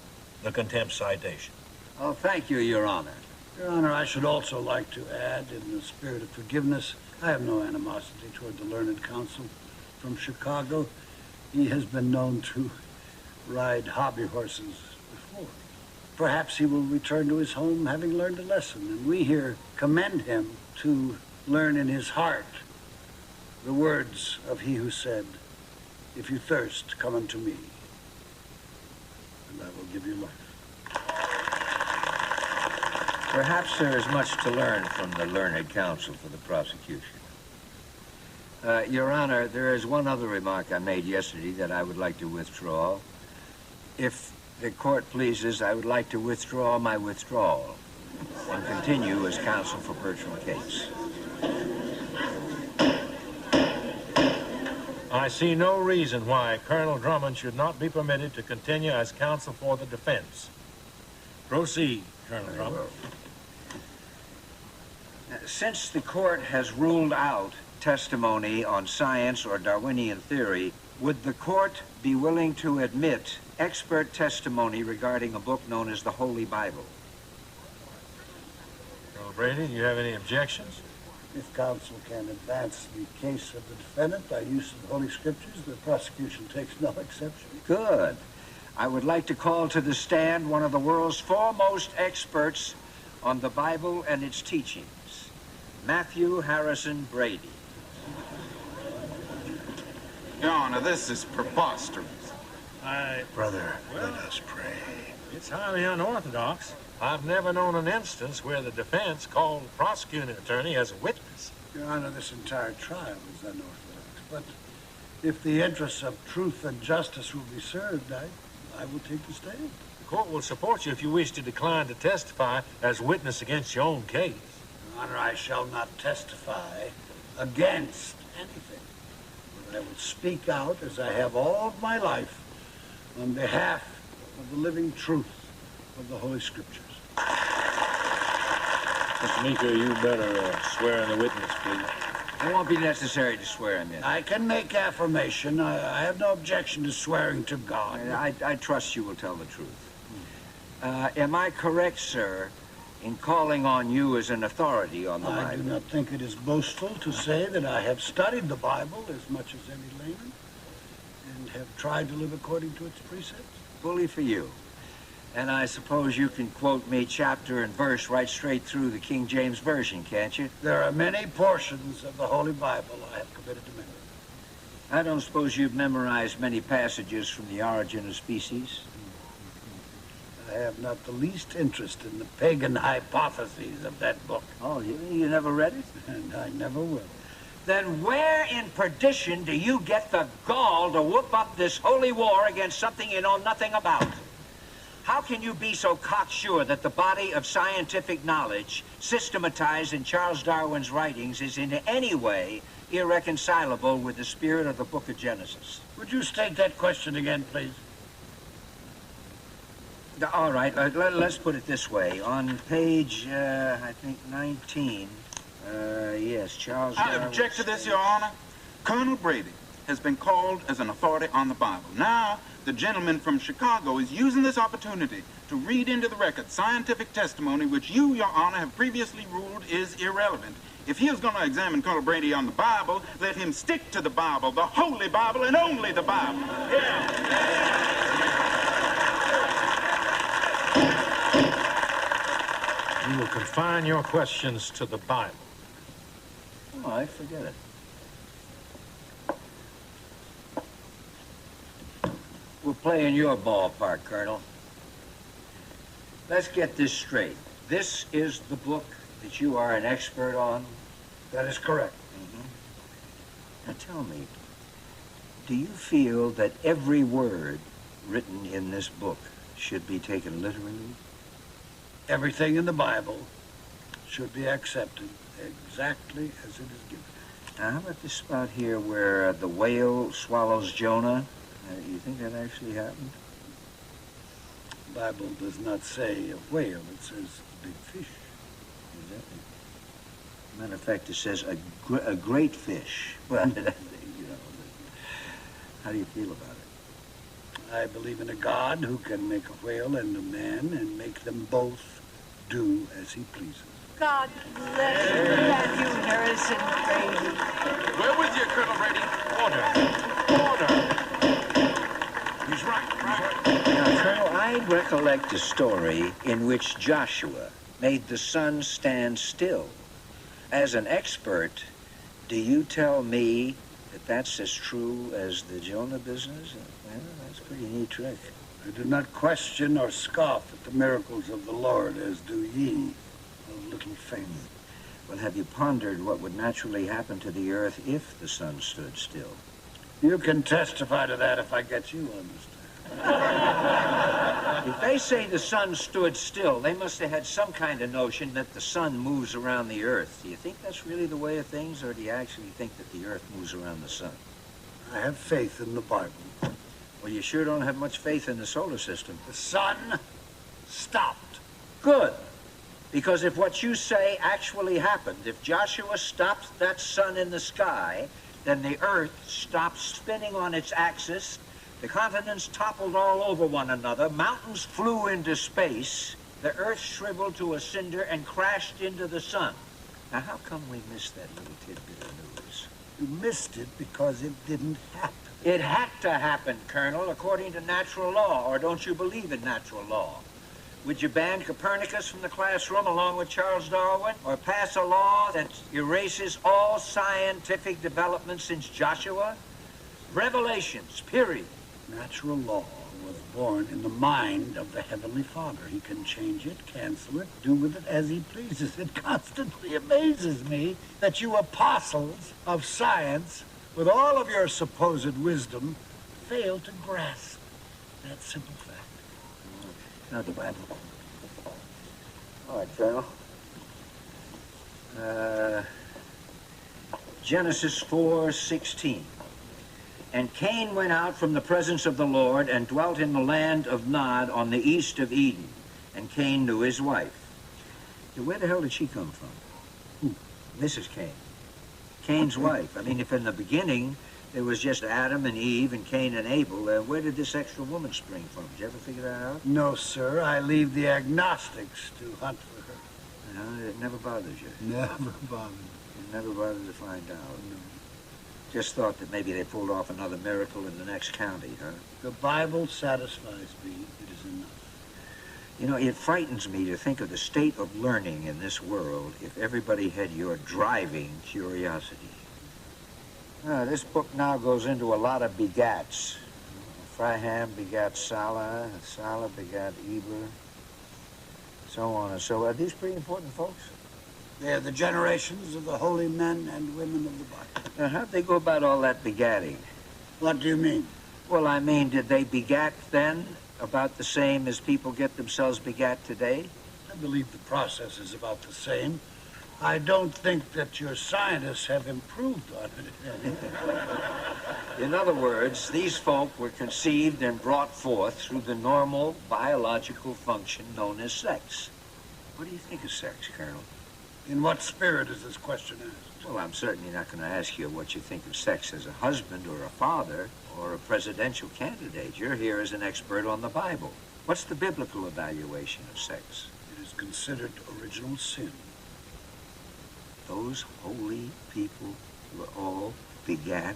[SPEAKER 17] the contempt citation.
[SPEAKER 16] Oh, thank you, Your Honor.
[SPEAKER 12] Your Honor, I should also like to add, in the spirit of forgiveness, I have no animosity toward the learned counsel from Chicago. He has been known to ride hobby horses before. Perhaps he will return to his home having learned a lesson, and we here commend him to learn in his heart the words of he who said, If you thirst, come unto me, and I will give you life.
[SPEAKER 16] Perhaps there is much to learn from the learned counsel for the prosecution. Your Honor, there is one other remark I made yesterday that I would like to withdraw. If the court pleases, I would like to withdraw my withdrawal and continue as counsel for Bertram Cates.
[SPEAKER 17] I see no reason why Colonel Drummond should not be permitted to continue as counsel for the defense. Proceed, Colonel Drummond.
[SPEAKER 16] Since the court has ruled out testimony on science or Darwinian theory, would the court be willing to admit expert testimony regarding a book known as the Holy Bible?
[SPEAKER 17] Colonel Brady, do you have any objections?
[SPEAKER 12] If counsel can advance the case of the defendant by use of the Holy Scriptures, the prosecution takes no exception.
[SPEAKER 16] Good. I would like to call to the stand one of the world's foremost experts on the Bible and its teachings, Matthew Harrison Brady.
[SPEAKER 9] Your Honor, this is preposterous.
[SPEAKER 12] Brother,
[SPEAKER 17] Well,
[SPEAKER 12] let us pray.
[SPEAKER 17] It's highly unorthodox. I've never known an instance where the defense called the prosecuting attorney as a witness.
[SPEAKER 12] Your Honor, this entire trial is unorthodox, but if the interests of truth and justice will be served, I will take the stand.
[SPEAKER 17] The court will support you if you wish to decline to testify as witness against your own case.
[SPEAKER 12] Your Honor, I shall not testify against anything, but I will speak out, as I have all of my life, on behalf of the living truth of the Holy Scriptures.
[SPEAKER 17] Mr. Meeker, you better swear in the witness, please.
[SPEAKER 16] It won't be necessary to swear him in.
[SPEAKER 12] I can make affirmation. I have no objection to swearing to God.
[SPEAKER 16] I trust you will tell the truth. Am I correct, sir, in calling on you as an authority on the Bible?
[SPEAKER 12] I do not think it is boastful to say that I have studied the Bible as much as any layman and have tried to live according to its precepts.
[SPEAKER 16] Bully for you. And I suppose you can quote me chapter and verse right straight through the King James Version, can't you?
[SPEAKER 12] There are many portions of the Holy Bible I have committed to memory.
[SPEAKER 16] I don't suppose you've memorized many passages from the Origin of Species?
[SPEAKER 12] I have not the least interest in the pagan hypotheses of that book.
[SPEAKER 16] Oh, you never read it?
[SPEAKER 12] And I never will.
[SPEAKER 16] Then where in perdition do you get the gall to whoop up this holy war against something you know nothing about? How can you be so cocksure that the body of scientific knowledge systematized in Charles Darwin's writings is in any way irreconcilable with the spirit of the book of Genesis?
[SPEAKER 12] Would you state that question again, please?
[SPEAKER 16] All right, let's put it this way. On page, I think, 19, yes, Charles Darwin...
[SPEAKER 9] I object to this, Your Honor. Colonel Brady has been called as an authority on the Bible. Now, the gentleman from Chicago is using this opportunity to read into the record scientific testimony which you, Your Honor, have previously ruled is irrelevant. If he is going to examine Colonel Brady on the Bible, let him stick to the Bible, the Holy Bible, and only the Bible.
[SPEAKER 17] You will confine your questions to the Bible.
[SPEAKER 16] Oh, I forget it. We're playing your ballpark, Colonel. Let's get this straight. This is the book that you are an expert on?
[SPEAKER 12] That is correct.
[SPEAKER 16] Now tell me, do you feel that every word written in this book should be taken literally?
[SPEAKER 12] Everything in the Bible should be accepted exactly as it is given.
[SPEAKER 16] Now, how about this spot here where the whale swallows Jonah? You think that actually happened?
[SPEAKER 12] The Bible does not say a whale, it says a big fish.
[SPEAKER 16] Exactly. Matter of fact, it says a great fish. Well, you know, how do you feel about it?
[SPEAKER 12] I believe in a God who can make a whale and a man and make them both do as he pleases.
[SPEAKER 15] God bless you, Matthew Harrison Brady.
[SPEAKER 9] We're with you, Colonel Brady.
[SPEAKER 17] Order.
[SPEAKER 12] He's right.
[SPEAKER 16] Now, Colonel, I recollect a story in which Joshua made the sun stand still. As an expert, do you tell me that that's as true as the Jonah business? Well, that's a pretty neat trick.
[SPEAKER 12] I do not question or scoff at the miracles of the Lord, as do ye, of little faith.
[SPEAKER 16] Well, have you pondered what would naturally happen to the earth if the sun stood still?
[SPEAKER 12] You can testify to that if I get you on this.
[SPEAKER 16] If they say the sun stood still, they must have had some kind of notion that the sun moves around the earth. Do you think that's really the way of things, or do you actually think that the earth moves around the sun?
[SPEAKER 12] I have faith in the Bible.
[SPEAKER 16] Well, you sure don't have much faith in the solar system.
[SPEAKER 12] The sun stopped.
[SPEAKER 16] Good. Because if what you say actually happened, if Joshua stopped that sun in the sky, then the earth stopped spinning on its axis, the continents toppled all over one another, mountains flew into space, the earth shriveled to a cinder and crashed into the sun. Now, how come we missed that little tidbit of news?
[SPEAKER 12] You missed it because it didn't happen.
[SPEAKER 16] It had to happen, Colonel, according to natural law, or don't you believe in natural law? Would you ban Copernicus from the classroom along with Charles Darwin, or pass a law that erases all scientific development since Joshua? Revelations, period.
[SPEAKER 12] Natural law was born in the mind of the Heavenly Father. He can change it, cancel it, do with it as he pleases. It constantly amazes me that you apostles of science, with all of your supposed wisdom, fail to grasp that simple fact.
[SPEAKER 16] Now the Bible. All right, Colonel. Genesis 4:16. And Cain went out from the presence of the Lord and dwelt in the land of Nod on the east of Eden. And Cain knew his wife. Now, where the hell did she come from? Mrs. Cain. Cain's wife. I mean, if in the beginning there was just Adam and Eve and Cain and Abel, where did this extra woman spring from? Did you ever figure that out?
[SPEAKER 12] No, sir. I leave the agnostics to hunt for her.
[SPEAKER 16] No, it never bothers you.
[SPEAKER 12] Never bothered.
[SPEAKER 16] It never bothered to find out. No. Just thought that maybe they pulled off another miracle in the next county, huh?
[SPEAKER 12] The Bible satisfies me. It is enough.
[SPEAKER 16] You know, it frightens me to think of the state of learning in this world if everybody had your driving curiosity. This book now goes into a lot of begats. Fraham begat Salah, Salah begat Eber, so on and so on. Are these pretty important folks?
[SPEAKER 12] They're the generations of the holy men and women of the Bible.
[SPEAKER 16] Now, how'd they go about all that begatting?
[SPEAKER 12] What do you mean?
[SPEAKER 16] Well, I mean, did they begat then about the same as people get themselves begat today?
[SPEAKER 12] I believe the process is about the same. I don't think that your scientists have improved on it.
[SPEAKER 16] In other words, these folk were conceived and brought forth through the normal biological function known as sex. What do you think of sex, Colonel?
[SPEAKER 12] In what spirit is this question asked?
[SPEAKER 16] Well, I'm certainly not going to ask you what you think of sex as a husband or a father or a presidential candidate. You're here as an expert on the Bible. What's the biblical evaluation of sex?
[SPEAKER 12] It is considered original sin.
[SPEAKER 16] Those holy people were all begat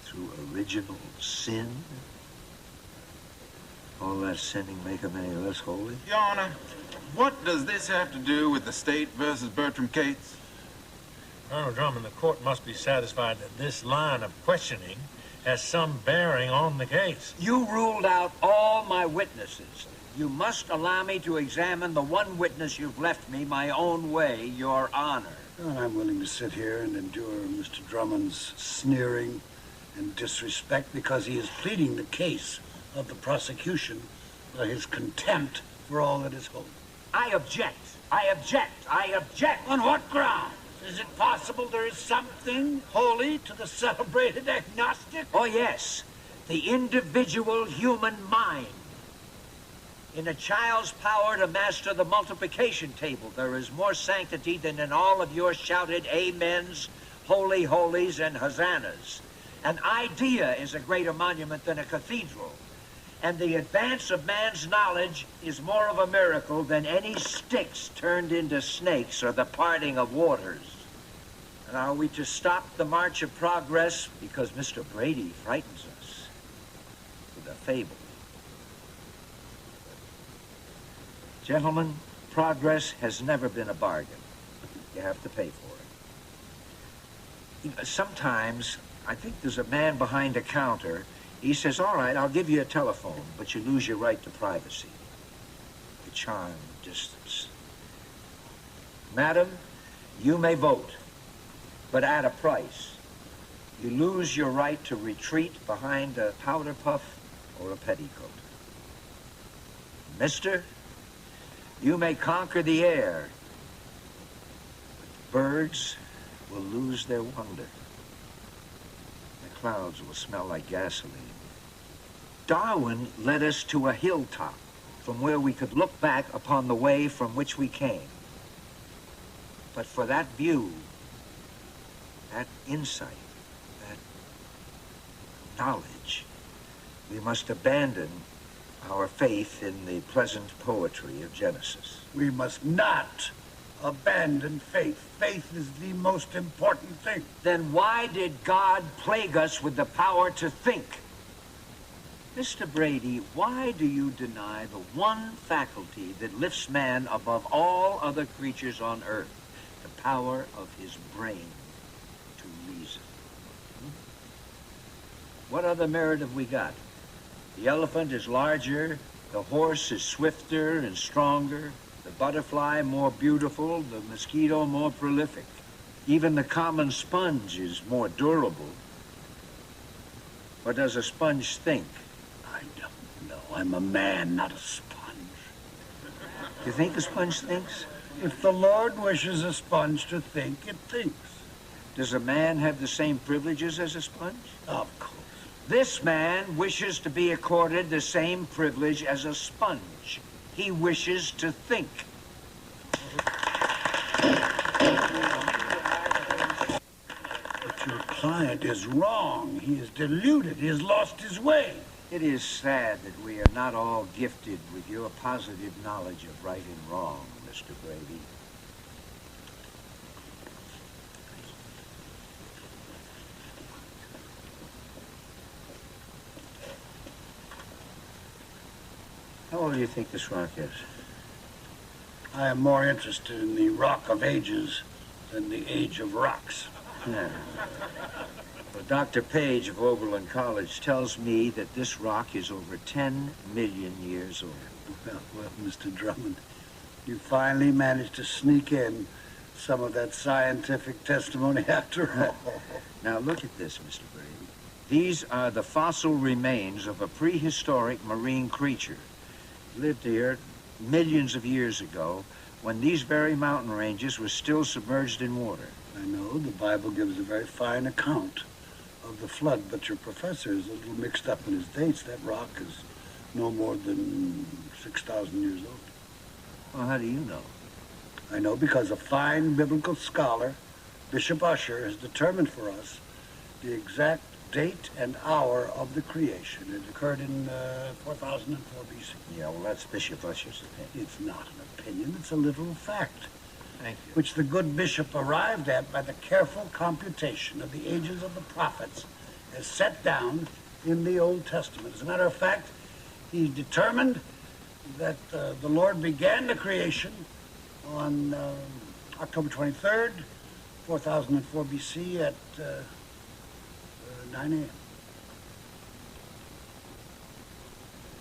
[SPEAKER 16] through original sin? All that sinning make them any less holy?
[SPEAKER 9] Your Honor, what does this have to do with the state versus Bertram Cates?
[SPEAKER 17] Colonel Drummond, the court must be satisfied that this line of questioning has some bearing on the case.
[SPEAKER 16] You ruled out all my witnesses. You must allow me to examine the one witness you've left me my own way, Your Honor.
[SPEAKER 12] And I'm willing to sit here and endure Mr. Drummond's sneering and disrespect because he is pleading the case of the prosecution by his contempt for all that is holy.
[SPEAKER 16] I object. I object. I object.
[SPEAKER 12] On what ground? Is it possible there is something holy to the celebrated agnostic?
[SPEAKER 16] Oh, yes. The individual human mind. In a child's power to master the multiplication table, there is more sanctity than in all of your shouted amens, holy holies, and hosannas. An idea is a greater monument than a cathedral. And the advance of man's knowledge is more of a miracle than any sticks turned into snakes or the parting of waters. And are we to stop the march of progress because Mr. Brady frightens us with a fable? Gentlemen, progress has never been a bargain. You have to pay for it. You know, sometimes I think there's a man behind a counter. He says, all right, I'll give you a telephone, but you lose your right to privacy. The charm of distance. Madam, you may vote, but at a price. You lose your right to retreat behind a powder puff or a petticoat. Mister, you may conquer the air, but birds will lose their wonder. The clouds will smell like gasoline. Darwin led us to a hilltop from where we could look back upon the way from which we came. But for that view, that insight, that knowledge, we must abandon our faith in the pleasant poetry of Genesis.
[SPEAKER 12] We must not abandon faith. Faith is the most important thing.
[SPEAKER 16] Then why did God plague us with the power to think? Mr. Brady, why do you deny the one faculty that lifts man above all other creatures on earth, the power of his brain to reason? What other merit have we got? The elephant is larger, the horse is swifter and stronger, the butterfly more beautiful, the mosquito more prolific. Even the common sponge is more durable. Or does a sponge think?
[SPEAKER 12] I don't know. I'm a man, not a sponge.
[SPEAKER 16] You think a sponge thinks?
[SPEAKER 12] If the Lord wishes a sponge to think, it thinks.
[SPEAKER 16] Does a man have the same privileges as a sponge?
[SPEAKER 12] Of course.
[SPEAKER 16] This man wishes to be accorded the same privilege as a sponge. He wishes to think.
[SPEAKER 12] But your client is wrong. He is deluded. He has lost his way.
[SPEAKER 16] It is sad that we are not all gifted with your positive knowledge of right and wrong, Mr. Brady. How old do you think this rock is?
[SPEAKER 12] I am more interested in the Rock of Ages than the Age of Rocks.
[SPEAKER 16] Yeah. Well, Dr. Page of Oberlin College tells me that this rock is over 10 million years old.
[SPEAKER 12] Well, Mr. Drummond, you finally managed to sneak in some of that scientific testimony after all.
[SPEAKER 16] Now, look at this, Mr. Brady. These are the fossil remains of a prehistoric marine creature. Lived here millions of years ago when these very mountain ranges were still submerged in water.
[SPEAKER 12] I know the Bible gives a very fine account of the flood, but your professor is a little mixed up in his dates. That rock is no more than 6,000 years old.
[SPEAKER 16] Well, how do you know?
[SPEAKER 12] I know because a fine biblical scholar, Bishop Usher, has determined for us the exact date and hour of the creation. It occurred in 4004 BC.
[SPEAKER 16] Yeah, well, that's Bishop Usher's opinion.
[SPEAKER 12] It's not an opinion, it's a literal fact.
[SPEAKER 16] Thank you.
[SPEAKER 12] Which the good bishop arrived at by the careful computation of the ages of the prophets as set down in the Old Testament. As a matter of fact, he determined that the Lord began the creation on October 23rd, 4004 BC at 9 a.m.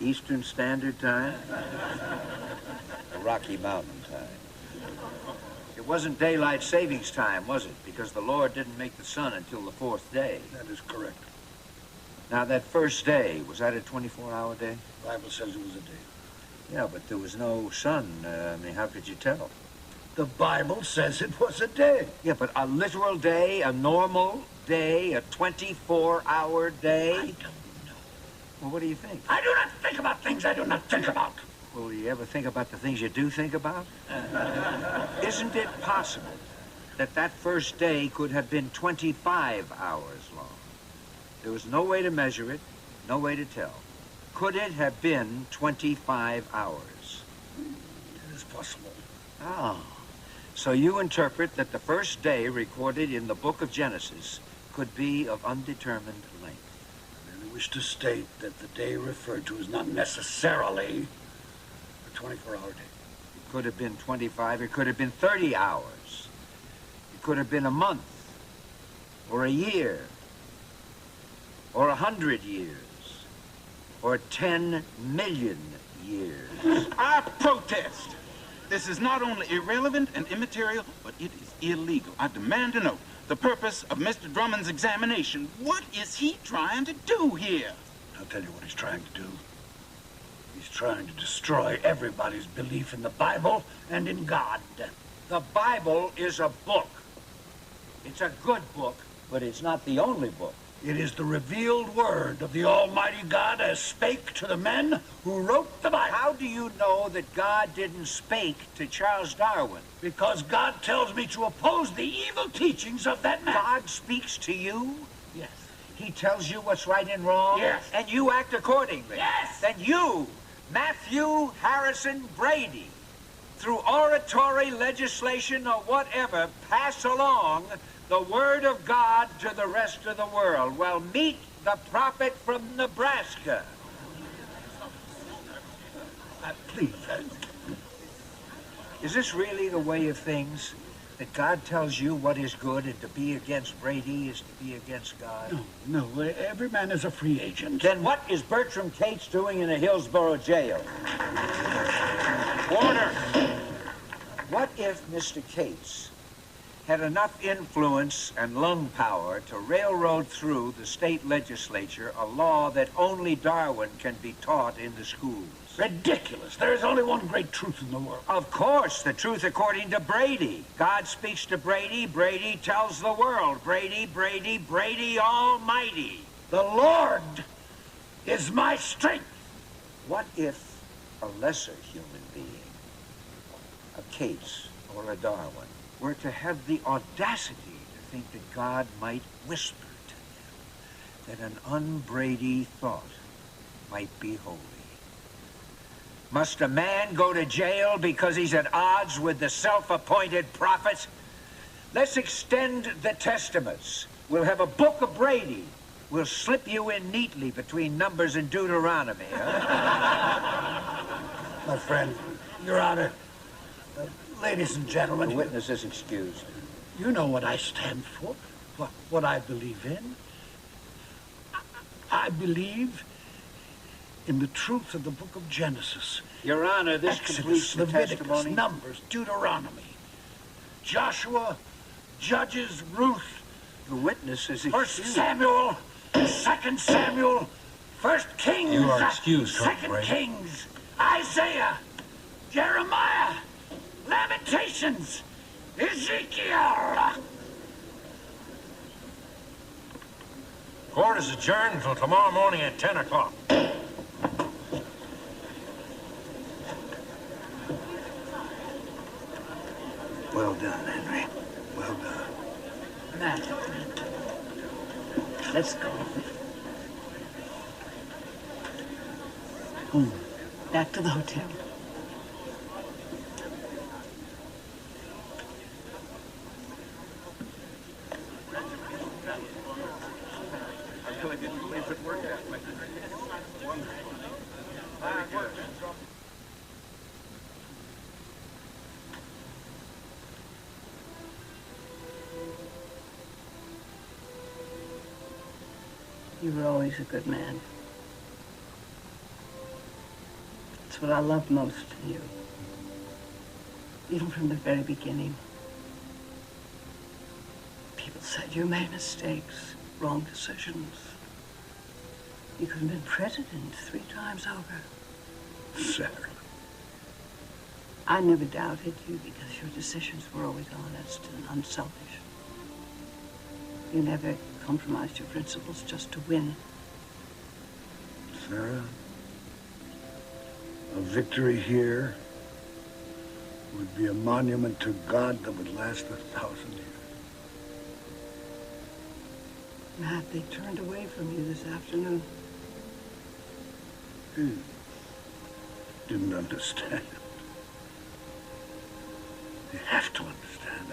[SPEAKER 16] Eastern Standard Time? The Rocky Mountain Time. It wasn't daylight savings time, was it? Because the Lord didn't make the sun until the fourth day.
[SPEAKER 12] That is correct.
[SPEAKER 16] Now, that first day, was that a 24-hour day?
[SPEAKER 12] The Bible says it was a day.
[SPEAKER 16] Yeah, but there was no sun. I mean, how could you tell?
[SPEAKER 12] The Bible says it was a day.
[SPEAKER 16] Yeah, but a literal day, a normal day, a 24-hour day?
[SPEAKER 12] I don't know.
[SPEAKER 16] Well, what do you think?
[SPEAKER 12] I do not think about things I do not think about.
[SPEAKER 16] Well, do you ever think about the things you do think about? Isn't it possible that that first day could have been 25 hours long? There was no way to measure it, no way to tell. Could it have been 25 hours?
[SPEAKER 12] It is possible.
[SPEAKER 16] Oh. So you interpret that the first day recorded in the book of Genesis could be of undetermined length.
[SPEAKER 12] I merely wish to state that the day referred to is not necessarily a 24-hour day.
[SPEAKER 16] It could have been 25, it could have been 30 hours. It could have been a month or a year or 100 years, or 10 million years.
[SPEAKER 9] I protest. This is not only irrelevant and immaterial, but it is illegal. I demand to know the purpose of Mr. Drummond's examination. What is he trying to do here?
[SPEAKER 12] I'll tell you what he's trying to do. He's trying to destroy everybody's belief in the Bible and in God.
[SPEAKER 16] The Bible is a book. It's a good book, but it's not the only book.
[SPEAKER 12] It is the revealed word of the Almighty God as spake to the men who wrote the Bible.
[SPEAKER 16] How do you know that God didn't spake to Charles Darwin?
[SPEAKER 12] Because God tells me to oppose the evil teachings of that man.
[SPEAKER 16] God speaks to you?
[SPEAKER 12] Yes.
[SPEAKER 16] He tells you what's right and wrong?
[SPEAKER 12] Yes.
[SPEAKER 16] And you act accordingly?
[SPEAKER 12] Yes.
[SPEAKER 16] Then you, Matthew Harrison Brady, through oratory, legislation, or whatever, pass along the word of God to the rest of the world. Well, meet the prophet from Nebraska.
[SPEAKER 12] Please.
[SPEAKER 16] Is this really the way of things? That God tells you what is good, and to be against Brady is to be against God?
[SPEAKER 12] No, every man is a free agent.
[SPEAKER 16] Then what is Bertram Cates doing in a Hillsborough jail?
[SPEAKER 2] Order!
[SPEAKER 16] What if Mr. Cates had enough influence and lung power to railroad through the state legislature a law that only Darwin can be taught in the schools?
[SPEAKER 12] Ridiculous. There is only one great truth in the world.
[SPEAKER 16] Of course, the truth according to Brady. God speaks to Brady, Brady tells the world. Brady, Brady, Brady Almighty.
[SPEAKER 12] The Lord is my strength.
[SPEAKER 16] What if a lesser human being, a Cates or a Darwin, were to have the audacity to think that God might whisper to them that an un-Brady thought might be holy? Must a man go to jail because he's at odds with the self-appointed prophet? Let's extend the testaments. We'll have a book of Brady. We'll slip you in neatly between Numbers and Deuteronomy, huh?
[SPEAKER 12] My friend, Your Honor, ladies and gentlemen.
[SPEAKER 16] The witness is excused.
[SPEAKER 12] You know what I stand for, what I believe in. I believe in the truth of the book of Genesis.
[SPEAKER 16] Your Honor, this completes
[SPEAKER 12] Exodus,
[SPEAKER 16] the
[SPEAKER 12] Leviticus,
[SPEAKER 16] testimony.
[SPEAKER 12] Numbers, Deuteronomy, Joshua, Judges, Ruth.
[SPEAKER 16] The witness is
[SPEAKER 12] First
[SPEAKER 16] excused.
[SPEAKER 12] Samuel, 2 Samuel, 1 Kings,
[SPEAKER 17] You are excused, Colonel
[SPEAKER 12] 2
[SPEAKER 17] Brady.
[SPEAKER 12] Kings, Isaiah, Jeremiah, Lamentations, Ezekiel.
[SPEAKER 17] Court is adjourned until tomorrow morning at 10 o'clock.
[SPEAKER 4] Well done, Henry. Well done.
[SPEAKER 20] Matt, let's go. Back to the hotel.
[SPEAKER 9] I really didn't believe it worked that way. Wonderful. Very good.
[SPEAKER 20] You were always a good man. That's what I loved most in you. Even from the very beginning. People said you made mistakes, wrong decisions. You could have been president 3 times over.
[SPEAKER 12] Sarah.
[SPEAKER 20] I never doubted you because your decisions were always honest and unselfish. You never compromised your principles just to win.
[SPEAKER 12] Sarah, a victory here would be a monument to God that would last 1,000 years.
[SPEAKER 20] Matt, they turned away from you this afternoon.
[SPEAKER 12] Didn't understand. They have to understand.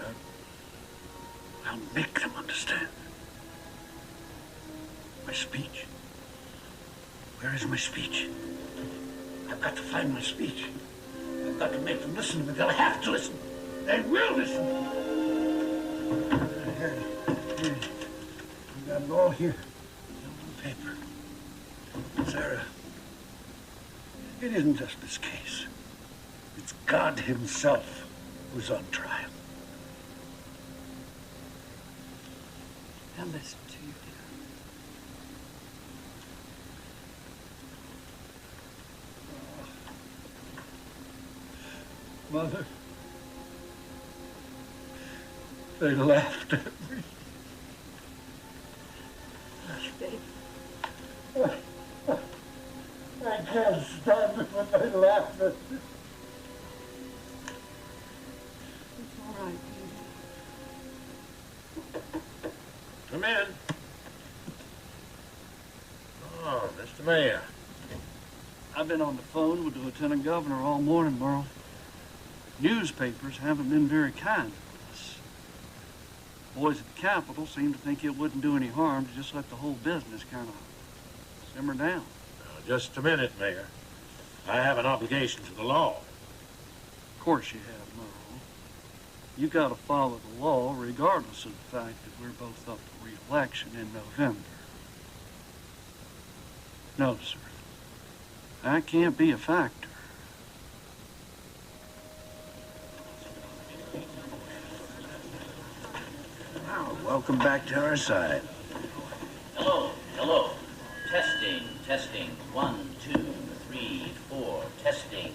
[SPEAKER 12] I'll make them understand. My speech. Where is my speech? I've got to find my speech. I've got to make them listen to me. They'll have to listen. They will listen. Here. I've got it all here. Pen. It isn't just this case. It's God himself who's on trial.
[SPEAKER 20] Now listen to you.
[SPEAKER 12] Mother, they laughed at me. I can't stand it when they laugh at me.
[SPEAKER 20] It's all right, baby.
[SPEAKER 17] Come in. Oh, Mr. Mayor.
[SPEAKER 13] I've been on the phone with the Lieutenant Governor all morning, Merle. Newspapers haven't been very kind to us. Boys at the Capitol seem to think it wouldn't do any harm to just let the whole business kind of simmer down.
[SPEAKER 17] Now, just a minute, Mayor. I have an obligation to the law.
[SPEAKER 13] Of course you have, Merle. You got to follow the law regardless of the fact that we're both up for re-election in November. No, sir. That can't be a factor.
[SPEAKER 16] Well, welcome back to our side.
[SPEAKER 1] Hello, hello. Testing, testing. 1, 2, 3, 4. Testing,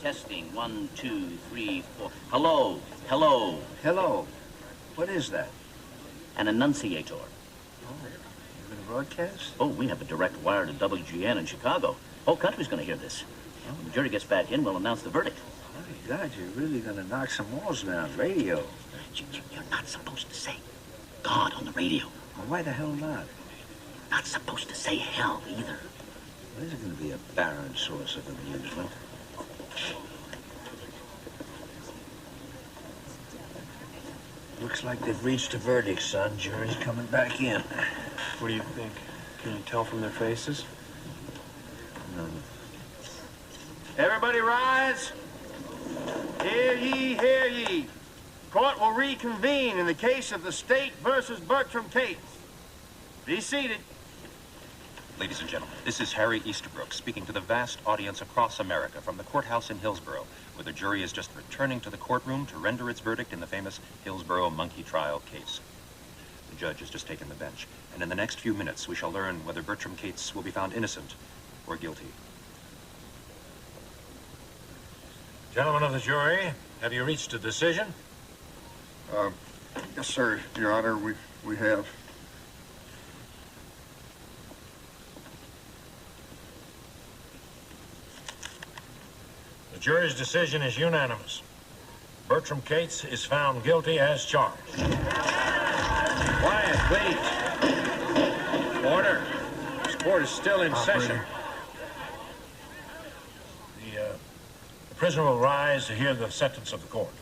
[SPEAKER 1] testing. 1, 2, 3, 4. Hello, hello.
[SPEAKER 16] Hello. What is that?
[SPEAKER 1] An enunciator.
[SPEAKER 16] Oh, you're going to broadcast?
[SPEAKER 1] Oh, we have a direct wire to WGN in Chicago. Whole country's going to hear this. When the jury gets back in, we'll announce the verdict.
[SPEAKER 16] My God, you're really going to knock some walls down. Radio.
[SPEAKER 1] You're not supposed to say God on the radio.
[SPEAKER 16] Well, why the hell not?
[SPEAKER 1] Not supposed to say hell either.
[SPEAKER 16] Well, this is going to be a barren source of amusement. Looks like they've reached a verdict, son. Jury's coming back in.
[SPEAKER 2] What do you think? Can you tell from their faces?
[SPEAKER 16] None.
[SPEAKER 10] Everybody rise. Hear ye, hear ye. Court will reconvene in the case of the State versus Bertram Cates. Be seated.
[SPEAKER 22] Ladies and gentlemen, this is Harry Easterbrook speaking to the vast audience across America from the courthouse in Hillsborough, where the jury is just returning to the courtroom to render its verdict in the famous Hillsborough monkey trial case. The judge has just taken the bench, and in the next few minutes we shall learn whether Bertram Cates will be found innocent or guilty.
[SPEAKER 17] Gentlemen of the jury, have you reached a decision?
[SPEAKER 18] Yes, sir, Your Honor, we have.
[SPEAKER 17] The jury's decision is unanimous. Bertram Cates is found guilty as charged.
[SPEAKER 23] Quiet, please. Order. This court is still in session.
[SPEAKER 17] The prisoner will rise to hear the sentence of the court.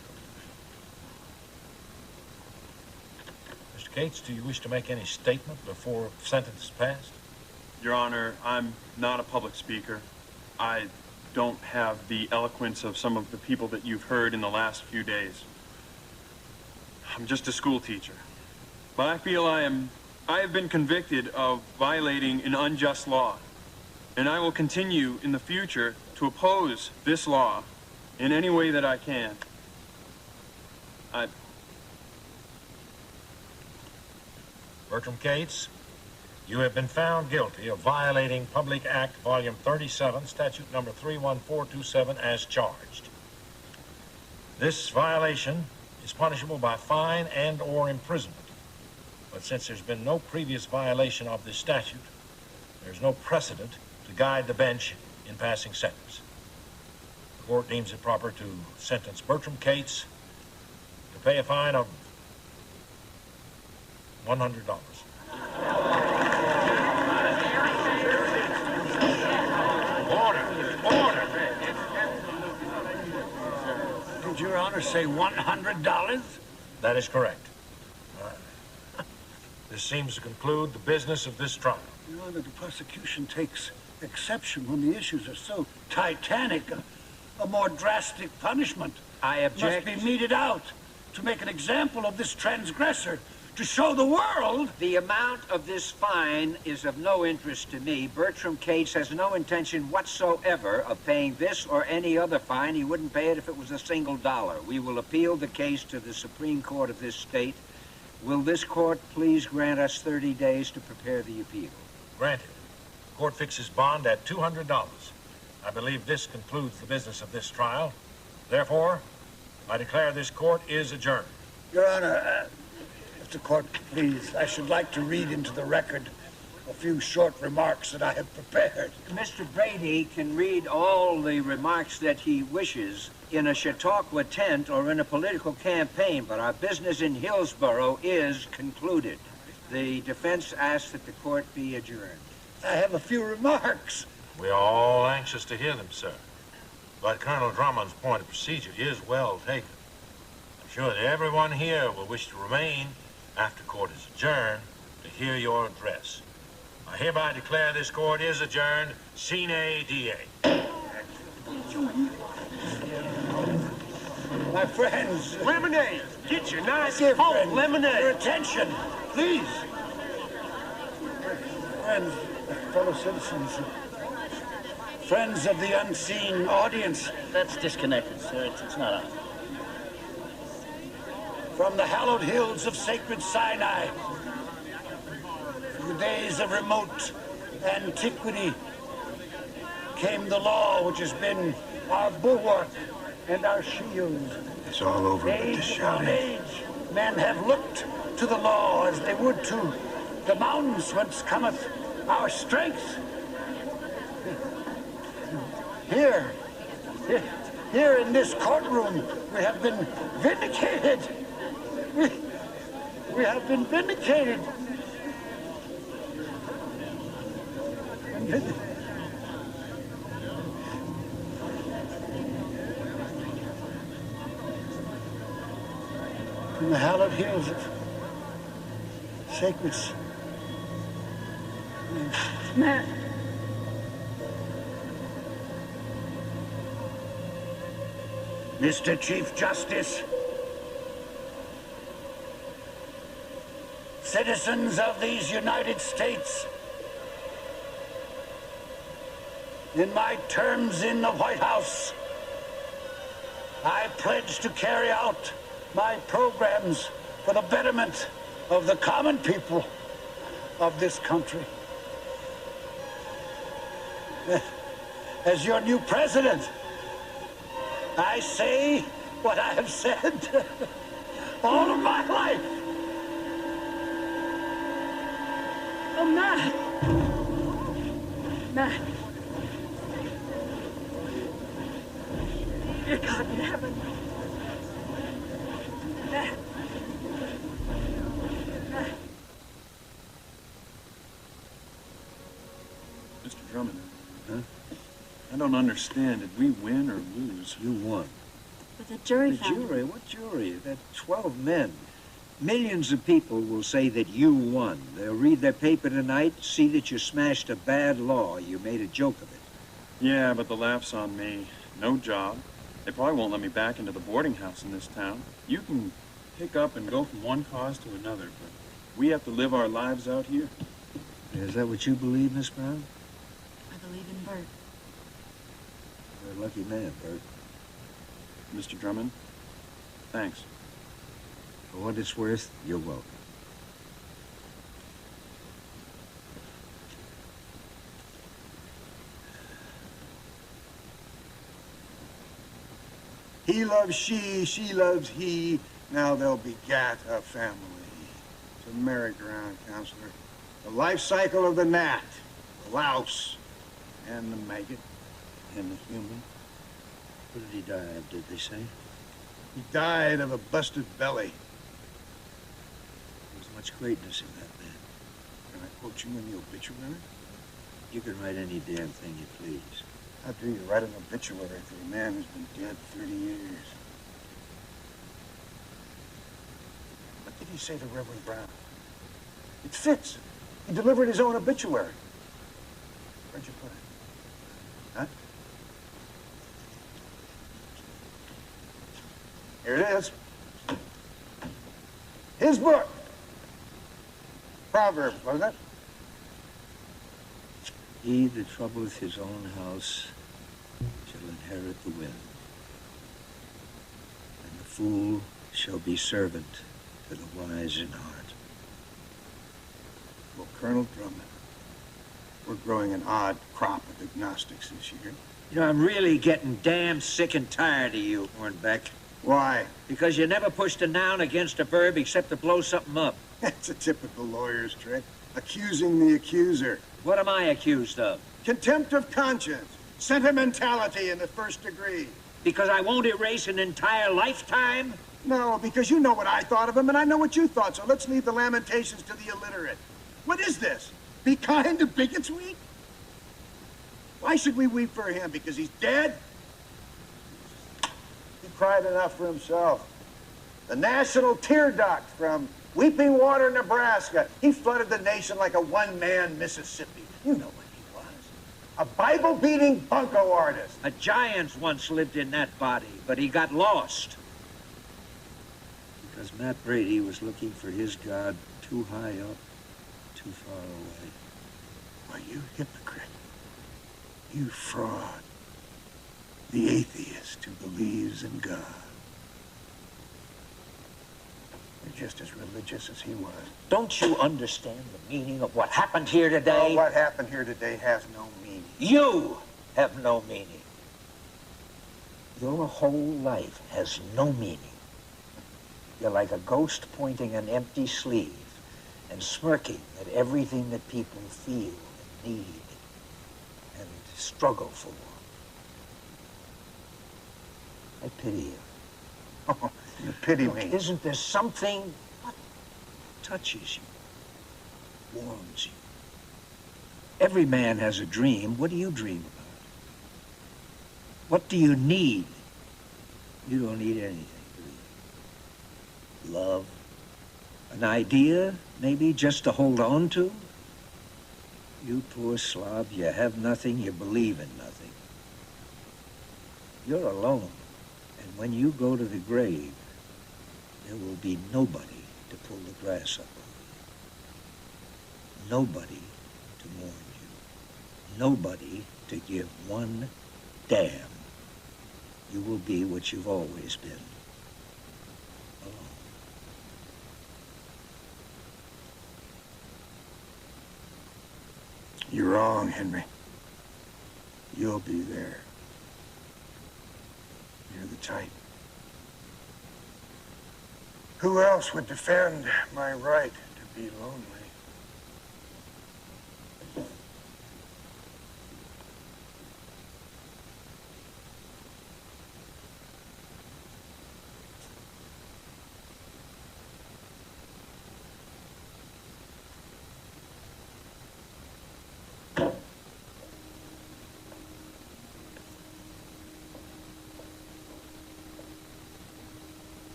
[SPEAKER 17] Mr. Cates, do you wish to make any statement before sentence is passed?
[SPEAKER 2] Your Honor, I'm not a public speaker. I don't have the eloquence of some of the people that you've heard in the last few days. I'm just a school teacher. But I feel I have been convicted of violating an unjust law. And I will continue in the future to oppose this law in any way that I can.
[SPEAKER 17] Bertram Cates, you have been found guilty of violating Public Act Volume 37, Statute Number 31427, as charged. This violation is punishable by fine and/or imprisonment. But since there's been no previous violation of this statute, there's no precedent to guide the bench in passing sentence. The court deems it proper to sentence Bertram Cates to pay a fine of $100.
[SPEAKER 12] Did Your Honor say $100?
[SPEAKER 17] That is correct. This seems to conclude the business of this trial.
[SPEAKER 12] Your Honor, the prosecution takes exception when the issues are so titanic. A more drastic punishment
[SPEAKER 16] I object.
[SPEAKER 12] must be meted out to make an example of this transgressor to show the world.
[SPEAKER 16] The amount of this fine is of no interest to me. Bertram Cates has no intention whatsoever of paying this or any other fine. He wouldn't pay it if it was a single dollar. We will appeal the case to the Supreme Court of this state. Will this court please grant us 30 days to prepare the appeal?
[SPEAKER 17] Granted. Court fixes bond at $200. I believe this concludes the business of this trial. Therefore, I declare this court is adjourned.
[SPEAKER 12] Your Honor, if the court please, I should like to read into the record a few short remarks that I have prepared.
[SPEAKER 16] Mr. Brady can read all the remarks that he wishes in a Chautauqua tent or in a political campaign, but our business in Hillsborough is concluded. The defense asks that the court be adjourned.
[SPEAKER 12] I have a few remarks.
[SPEAKER 17] We are all anxious to hear them, sir. But Colonel Drummond's point of procedure is well taken. I'm sure that everyone here will wish to remain after court is adjourned to hear your address. I hereby declare this court is adjourned, sine die.
[SPEAKER 12] My friends.
[SPEAKER 10] Lemonade! Get your nice
[SPEAKER 12] Dear
[SPEAKER 10] cold
[SPEAKER 12] friends,
[SPEAKER 10] lemonade!
[SPEAKER 12] your attention, please. Friends, fellow citizens, friends of the unseen audience.
[SPEAKER 1] That's disconnected, sir. It's not on.
[SPEAKER 12] From the hallowed hills of sacred Sinai, from the days of remote antiquity, came the law which has been our bulwark and our shield.
[SPEAKER 4] It's all over with the
[SPEAKER 12] Age
[SPEAKER 4] shouting.
[SPEAKER 12] upon age, men have looked to the law as they would to the mountains whence cometh our strength. Here in this courtroom, we have been vindicated. We have been vindicated. In the hallowed hills of sacred man. Mr. Chief Justice, citizens of these United States, in my terms in the White House, I pledge to carry out my programs for the betterment of the common people of this country. As your new president, I say what I have said all of my life.
[SPEAKER 15] Oh, Matt. Matt. Dear God in heaven. Matt. Matt.
[SPEAKER 2] Mr. Drummond. Huh? I don't understand. Did we win or lose?
[SPEAKER 16] You won.
[SPEAKER 11] But the jury
[SPEAKER 16] The
[SPEAKER 11] found
[SPEAKER 16] jury? What jury? That 12 men. Millions of people will say that you won. They'll read their paper tonight, see that you smashed a bad law. You made a joke of it.
[SPEAKER 2] Yeah, but the laugh's on me. No job. They probably won't let me back into the boarding house in this town. You can pick up and go from one cause to another, but we have to live our lives out here.
[SPEAKER 16] Is that what you believe, Miss Brown?
[SPEAKER 11] I believe in Bert.
[SPEAKER 16] You're a lucky man, Bert.
[SPEAKER 2] Mr. Drummond, thanks.
[SPEAKER 16] For what it's worth, you're welcome.
[SPEAKER 4] He loves she loves he. Now they'll begat a family. It's a merry-go-round, Counselor. The life cycle of the gnat, the louse, and the maggot, and the human.
[SPEAKER 16] What did he die of, did they say?
[SPEAKER 4] He died of a busted belly.
[SPEAKER 16] There's much greatness in that man.
[SPEAKER 4] Can I quote you in the obituary?
[SPEAKER 16] You can write any damn thing you please.
[SPEAKER 4] How do you write an obituary for a man who's been dead 30 years? What did he say to Reverend Brown? It fits. He delivered his own obituary. Where'd you put it? Huh? Here it is. His book. Proverbs, wasn't it?
[SPEAKER 16] He that troubleth his own house shall inherit the wind, and the fool shall be servant to the wise in heart.
[SPEAKER 4] Well, Colonel Drummond, we're growing an odd crop of agnostics this year.
[SPEAKER 16] You know, I'm really getting damn sick and tired of you, Hornbeck.
[SPEAKER 4] Why?
[SPEAKER 16] Because you never pushed a noun against a verb except to blow something up.
[SPEAKER 4] That's a typical lawyer's trick. Accusing the accuser.
[SPEAKER 16] What am I accused of?
[SPEAKER 4] Contempt of conscience. Sentimentality in the first degree.
[SPEAKER 16] Because I won't erase an entire lifetime?
[SPEAKER 4] No, because you know what I thought of him, and I know what you thought, so let's leave the lamentations to the illiterate. What is this? Be kind to bigots weep? Why should we weep for him? Because he's dead? He cried enough for himself. The national tear duct from Weeping Water, Nebraska. He flooded the nation like a one-man Mississippi. You know what he was. A Bible-beating bunco artist.
[SPEAKER 16] A giant once lived in that body, but he got lost. Because Matt Brady was looking for his God too high up, too far away.
[SPEAKER 4] Why, you hypocrite. You fraud. The atheist who believes in God. You're just as religious as he was.
[SPEAKER 16] Don't you understand the meaning of what happened here today?
[SPEAKER 4] Oh, what happened here today has no meaning.
[SPEAKER 16] You have no meaning. Your whole life has no meaning. You're like a ghost pointing an empty sleeve and smirking at everything that people feel and need and struggle for. I pity you.
[SPEAKER 4] Oh, you pity me.
[SPEAKER 16] Isn't there something that touches you, warms you? Every man has a dream. What do you dream about? What do you need? You don't need anything, do you? Love? An idea, maybe, just to hold on to? You poor slob, you have nothing, you believe in nothing. You're alone. And when you go to the grave, there will be nobody to pull the grass up over you. Nobody to mourn you. Nobody to give one damn. You will be what you've always been. Alone.
[SPEAKER 4] You're wrong, Henry. You'll be there. You're the type. Who else would defend my right to be lonely?